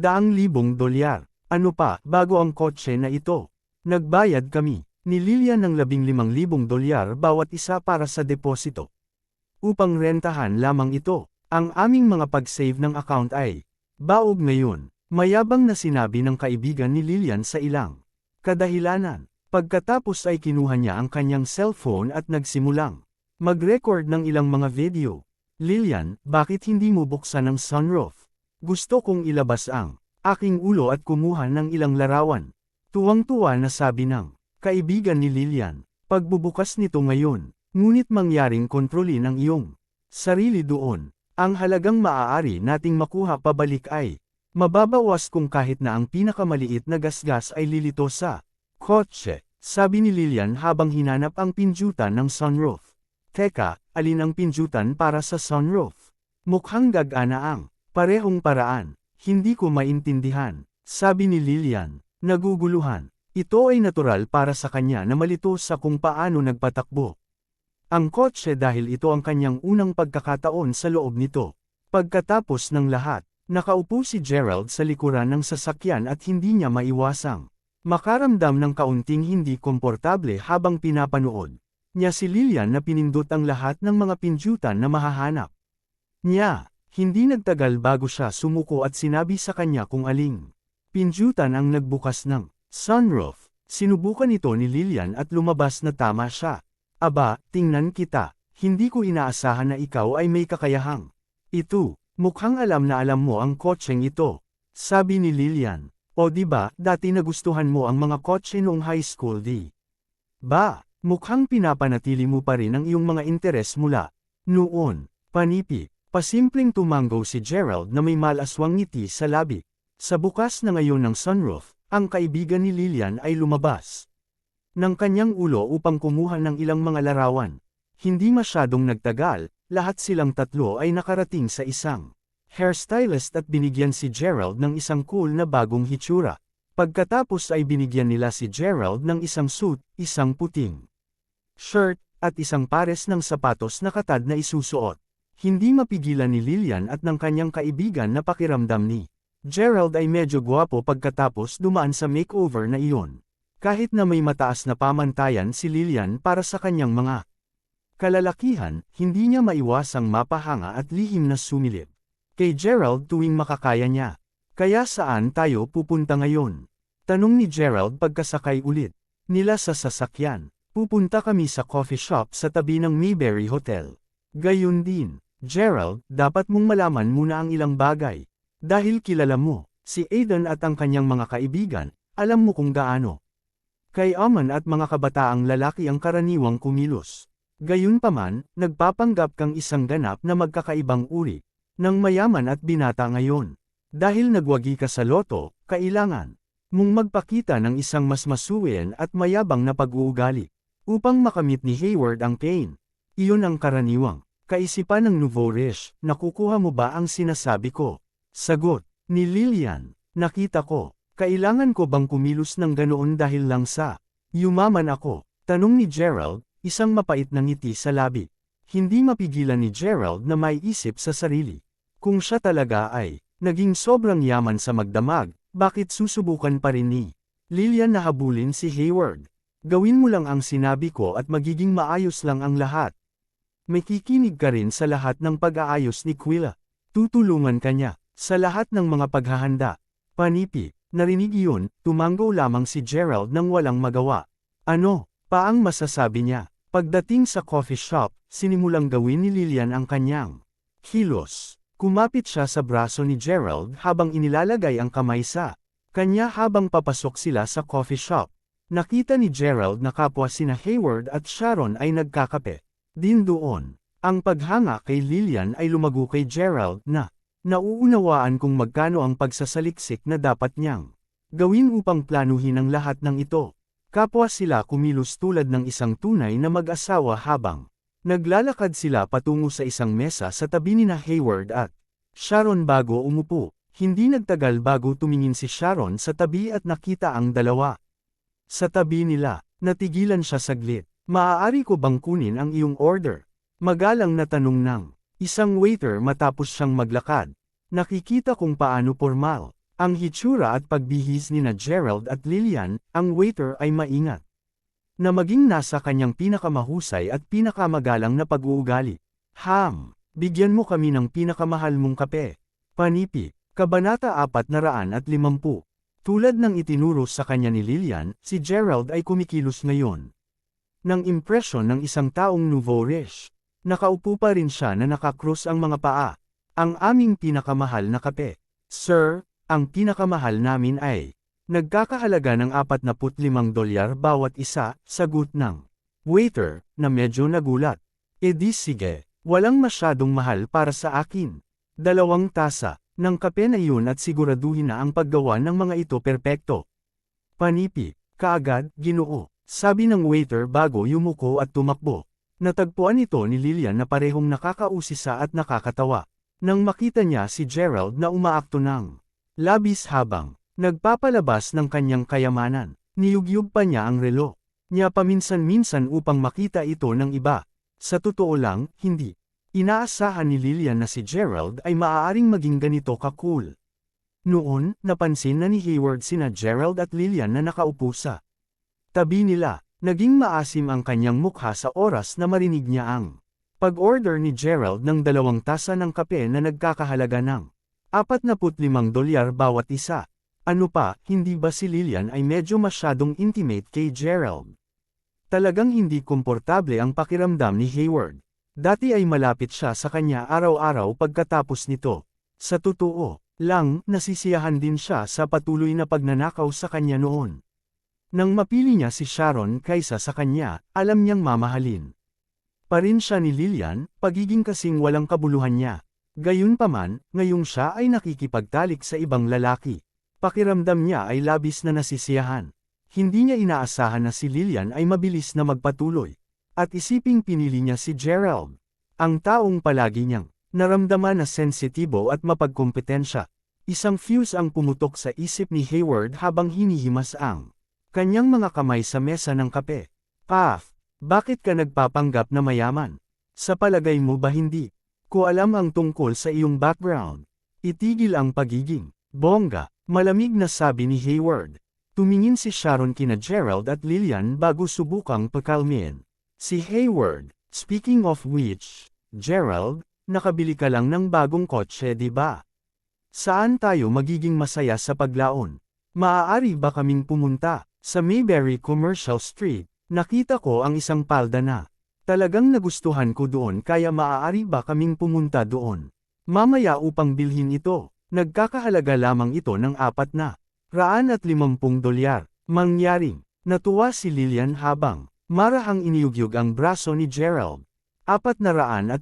Ano pa, bago ang kotse na ito? Nagbayad kami ni Lillian ng $15,000 bawat isa para sa deposito. Upang rentahan lamang ito, ang aming mga pag-save ng account ay baog ngayon. Mayabang na sinabi ng kaibigan ni Lillian sa ilang kadahilanan. Pagkatapos ay kinuha niya ang kanyang cellphone at nagsimulang mag-record ng ilang mga video. Lillian, bakit hindi mo buksan ang sunroof? Gusto kong ilabas ang aking ulo at kumuha ng ilang larawan. Tuwang-tuwa na sabi ng kaibigan ni Lillian. Pagbubukas nito ngayon, ngunit mangyaring kontrolin ang iyong sarili doon. Ang halagang maaari nating makuha pabalik ay mababawas kung kahit na ang pinakamaliit na gasgas ay lilito sa kotse, sabi ni Lillian habang hinanap ang pindutan ng sunroof. Teka, alin ang pindutan para sa sunroof? Mukhang gagana ang parehong paraan. Hindi ko maintindihan, sabi ni Lillian, naguguluhan. Ito ay natural para sa kanya na malito sa kung paano nagpatakbo ang kotse dahil ito ang kanyang unang pagkakataon sa loob nito. Pagkatapos ng lahat, nakaupo si Gerald sa likuran ng sasakyan at hindi niya maiwasang makaramdam ng kaunting hindi komportable habang pinapanood niya si Lillian na pinindot ang lahat ng mga pindutan na mahahanap niya. Hindi nagtagal bago siya sumuko at sinabi sa kanya kung aling pindutan ang nagbukas ng sunroof. Sinubukan ito ni Lillian at lumabas na tama siya. Aba, tingnan kita. Hindi ko inaasahan na ikaw ay may kakayahang ito. Mukhang alam na alam mo ang kotseng ito. Sabi ni Lillian. O diba, dati nagustuhan mo ang mga kotse noong high school di ba? Mukhang pinapanatili mo pa rin ang iyong mga interes mula noon. Panipi. Pasimpleng tumanggo si Gerald na may malaswang ngiti sa labi. Sa bukas na ngayon ng sunroof, ang kaibigan ni Lillian ay lumabas ng kanyang ulo upang kumuha ng ilang mga larawan. Hindi masyadong nagtagal, lahat silang tatlo ay nakarating sa isang hairstylist at binigyan si Gerald ng isang cool na bagong hitsura. Pagkatapos ay binigyan nila si Gerald ng isang suit, isang puting shirt, at isang pares ng sapatos na katad na isusuot. Hindi mapigilan ni Lillian at ng kanyang kaibigan na pakiramdam ni Gerald ay medyo gwapo pagkatapos dumaan sa makeover na iyon. Kahit na may mataas na pamantayan si Lillian para sa kanyang mga kalalakihan, hindi niya maiwasang mapahanga at lihim na sumilip kay Gerald tuwing makakaya niya. Kaya saan tayo pupunta ngayon? Tanong ni Gerald pagkasakay ulit nila sa sasakyan. Pupunta kami sa coffee shop sa tabi ng Mayberry Hotel. Gayon din. Gerald, dapat mong malaman muna ang ilang bagay. Dahil kilala mo si Aiden at ang kanyang mga kaibigan, alam mo kung gaano Kay Aman at mga kabataang lalaki ang karaniwang kumilos. Gayunpaman, nagpapanggap kang isang ganap na magkakaibang uri ng mayaman at binata ngayon. Dahil nagwagi ka sa loto, kailangan mong magpakita ng isang mas masuwin at mayabang na pag-uugali upang makamit ni Hayward ang pain. Iyon ang karaniwang kaisipan ng Nouveau Riche. Nakukuha mo ba ang sinasabi ko? Sagot ni Lillian, nakita ko. Kailangan ko bang kumilos ng ganoon dahil lang sa yumaman ako? Tanong ni Gerald, isang mapait na ngiti sa labi. Hindi mapigilan ni Gerald na may isip sa sarili. Kung siya talaga ay naging sobrang yaman sa magdamag, bakit susubukan pa rin ni Lillian na habulin si Hayward? Gawin mo lang ang sinabi ko at magiging maayos lang ang lahat. May kikinig ka rin sa lahat ng pag-aayos ni Quilla. Tutulungan ka niya sa lahat ng mga paghahanda. Panipi, narinig iyon, tumanggo lamang si Gerald nang walang magawa. Ano pa ang masasabi niya? Pagdating sa coffee shop, sinimulang gawin ni Lillian ang kanyang kilos. Kumapit siya sa braso ni Gerald habang inilalagay ang kamay sa kanya habang papasok sila sa coffee shop. Nakita ni Gerald na kapwa sina Hayward at Sharon ay nagkakape din doon. Ang paghanga kay Lillian ay lumago kay Gerald na nauunawaan kung magkano ang pagsasaliksik na dapat niyang gawin upang planuhin ang lahat ng ito. Kapwa sila kumilos tulad ng isang tunay na mag-asawa habang naglalakad sila patungo sa isang mesa sa tabi ni Hayward at Sharon bago umupo. Hindi nagtagal bago tumingin si Sharon sa tabi at nakita ang dalawa. Sa tabi nila, natigilan siya saglit. Maaari ko bang kunin ang iyong order? Magalang na tanong ng isang waiter matapos siyang maglakad. Nakikita kung paano formal ang hitsura at pagbihis ni Gerald at Lillian. Ang waiter ay maingat na maging nasa kanyang pinakamahusay at pinakamagalang na pag-uugali. Bigyan mo kami ng pinakamahal mong kape. Panipi, Kabanata 450. Tulad ng itinuro sa kanya ni Lillian, si Gerald ay kumikilos ngayon ng impresyon ng isang taong Nouveau Riche. Nakaupo pa rin siya na nakakrus ang mga paa. Ang aming pinakamahal na kape. Sir, ang pinakamahal namin ay nagkakahalaga ng $45 bawat isa, sagot ng waiter, na medyo nagulat. E di sige, walang masyadong mahal para sa akin. 2 tasa ng kape na iyon at siguraduhin na ang paggawa ng mga ito perpekto. Panipi, kaagad, Ginoo, sabi ng waiter bago yumuko at tumakbo. Natagpuan ito ni Lillian na parehong nakakausisa at nakakatawa. Nang makita niya si Gerald na umaakto ng labis habang nagpapalabas ng kanyang kayamanan, niyugyug pa niya ang relo niya paminsan-minsan upang makita ito ng iba. Sa totoo lang, hindi inaasahan ni Lillian na si Gerald ay maaaring maging ganito ka-cool. Noon, napansin na ni Hayward sina Gerald at Lillian na nakaupo sa tabi nila. Naging maasim ang kanyang mukha sa oras na marinig niya ang pag-order ni Gerald ng 2 tasa ng kape na nagkakahalaga ng $45 bawat isa. Ano pa, hindi ba si Lillian ay medyo masyadong intimate kay Gerald? Talagang hindi komportable ang pakiramdam ni Hayward. Dati ay malapit siya sa kanya araw-araw pagkatapos nito. Sa totoo lang, nasisiyahan din siya sa patuloy na pagnanakaw sa kanya noon. Nang mapili niya si Sharon kaysa sa kanya, alam niyang mamahalin pa rin siya ni Lillian, pagiging kasing walang kabuluhan niya. Gayunpaman, ngayong siya ay nakikipagtalik sa ibang lalaki. Pakiramdam niya ay labis na nasisiyahan. Hindi niya inaasahan na si Lillian ay mabilis na magpatuloy. At isiping pinili niya si Gerald. Ang taong palagi niyang naramdaman na sensitibo at mapagkompetensya. Isang fuse ang pumutok sa isip ni Hayward habang hinihimas ang kanyang mga kamay sa mesa ng kape. Bakit ka nagpapanggap na mayaman? Sa palagay mo ba hindi ko alam ang tungkol sa iyong background? Itigil ang pagiging bongga. Malamig na sabi ni Hayward. Tumingin si Sharon kina Gerald at Lillian bago subukang pakalmin si Hayward. Speaking of which, Gerald, nakabili ka lang ng bagong kotse, di ba? Saan tayo magiging masaya sa paglaon? Maaari ba kaming pumunta sa Mayberry Commercial Street? Nakita ko ang isang palda na talagang nagustuhan ko doon, kaya maaari ba kaming pumunta doon mamaya upang bilhin ito? Nagkakahalaga lamang ito ng $450. Mangyaring Natuwa si Lillian habang marahang iniyugyug ang braso ni Gerald. 450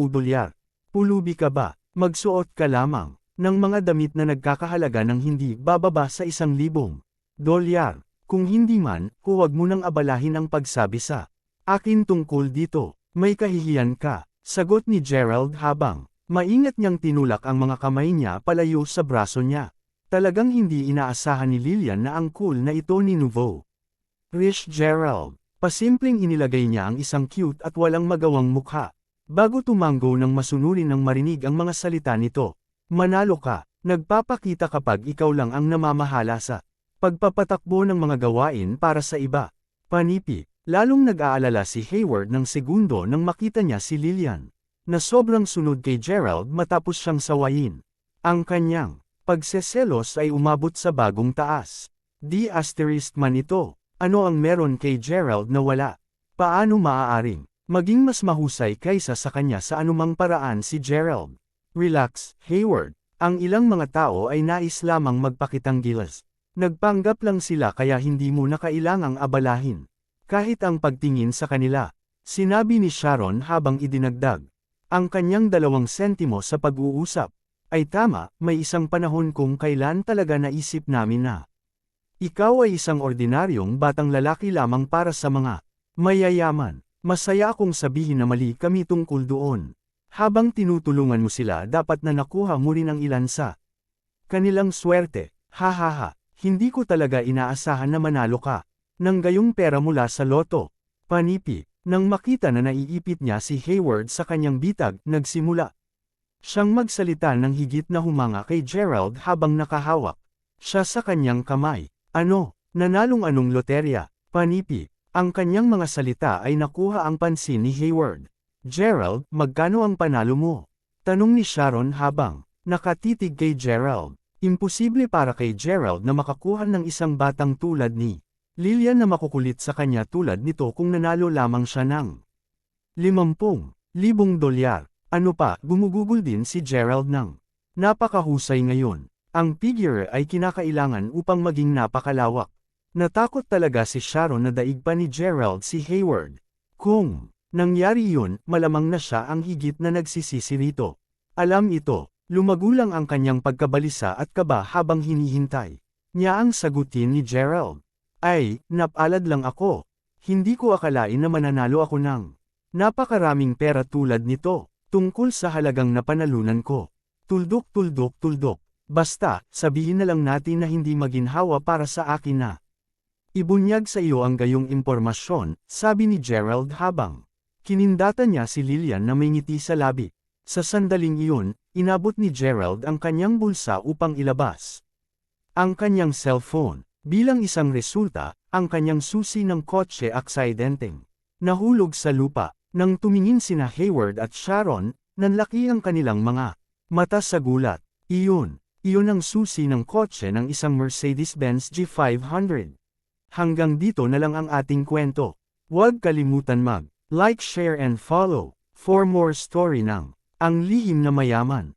dolyar. Pulubi ka ba? Magsuot ka lamang ng mga damit na nagkakahalaga ng hindi bababa sa 1,000 dolyar. Kung hindi man, huwag mo nang abalahin ang pagsabi sa akin tungkol dito. May kahihiyan ka, sagot ni Gerald habang maingat niyang tinulak ang mga kamay niya palayo sa braso niya. Talagang hindi inaasahan ni Lillian na ang cool na ito ni Nouveau Rich Gerald. Pasimpleng inilagay niya ang isang cute at walang magawang mukha. Bago tumanggo nang masunurin ng marinig ang mga salita nito. Manalo ka, nagpapakita kapag ikaw lang ang namamahala sa pagpapatakbo ng mga gawain para sa iba. Panipi, lalong nag-aalala si Hayward ng segundo nang makita niya si Lillian, na sobrang sunod kay Gerald matapos siyang sawayin. Ang kanyang pagseselos ay umabot sa bagong taas. Di asterisk man ito. Ano ang meron kay Gerald na wala? Paano maaaring maging mas mahusay kaysa sa kanya sa anumang paraan si Gerald? Relax, Hayward. Ang ilang mga tao ay nais lamang magpakitang gilas. Nagpanggap lang sila kaya hindi mo na kailangang abalahin. Kahit ang pagtingin sa kanila, sinabi ni Sharon habang idinagdag. Ang kanyang 2 sentimo sa pag-uusap. Ay tama, may isang panahon kung kailan talaga naisip namin na ikaw ay isang ordinaryong batang lalaki lamang para sa mga mayayaman. Masaya akong sabihin na mali kami tungkol doon. Habang tinutulungan mo sila dapat na nakuha mo rin ang ilan sa kanilang swerte. Hahaha, hindi ko talaga inaasahan na manalo ka ng gayong pera mula sa loto. Panipi, nang makita na naiipit niya si Hayward sa kanyang bitag, nagsimula siyang magsalita ng higit na humanga kay Gerald habang nakahawak siya sa kanyang kamay. Ano, nanalong anong loterya? Panipi, ang kanyang mga salita ay nakuha ang pansin ni Hayward. Gerald, magkano ang panalo mo? Tanong ni Sharon habang nakatitig kay Gerald. Imposible para kay Gerald na makakuha ng isang batang tulad ni Lillian na makukulit sa kanya tulad nito kung nanalo lamang siya ng 50,000 dolyar. Ano pa, gumugugol din si Gerald ng napakahusay ngayon. Ang figure ay kinakailangan upang maging napakalawak. Natakot talaga si Sharon na daig pa ni Gerald si Hayward. Kung nangyari yun, malamang na siya ang higit na nagsisisi rito. Alam ito, lumagulang ang kanyang pagkabalisa at kaba habang hinihintay niya ang sagutin ni Gerald. Ay, napalad lang ako. Hindi ko akalain na mananalo ako ng napakaraming pera tulad nito, tungkol sa halagang napanalunan ko. Tuldok tuldok tuldok. Basta, sabihin na lang natin na hindi maginhawa para sa akin na ibunyag sa iyo ang gayong impormasyon, sabi ni Gerald habang kinindatan niya si Lillian na may ngiti sa labi. Sa sandaling iyon, inabot ni Gerald ang kanyang bulsa upang ilabas ang kanyang cellphone. Bilang isang resulta, ang kanyang susi ng kotse aksidenteng nahulog sa lupa. Nang tumingin sina Hayward at Sharon, nanlaki ang kanilang mga mata sa gulat. Iyon ang susi ng kotse ng isang Mercedes-Benz G500. Hanggang dito na lang ang ating kwento. Huwag kalimutan mag-like, share and follow for more story ng Ang Lihim na Mayaman.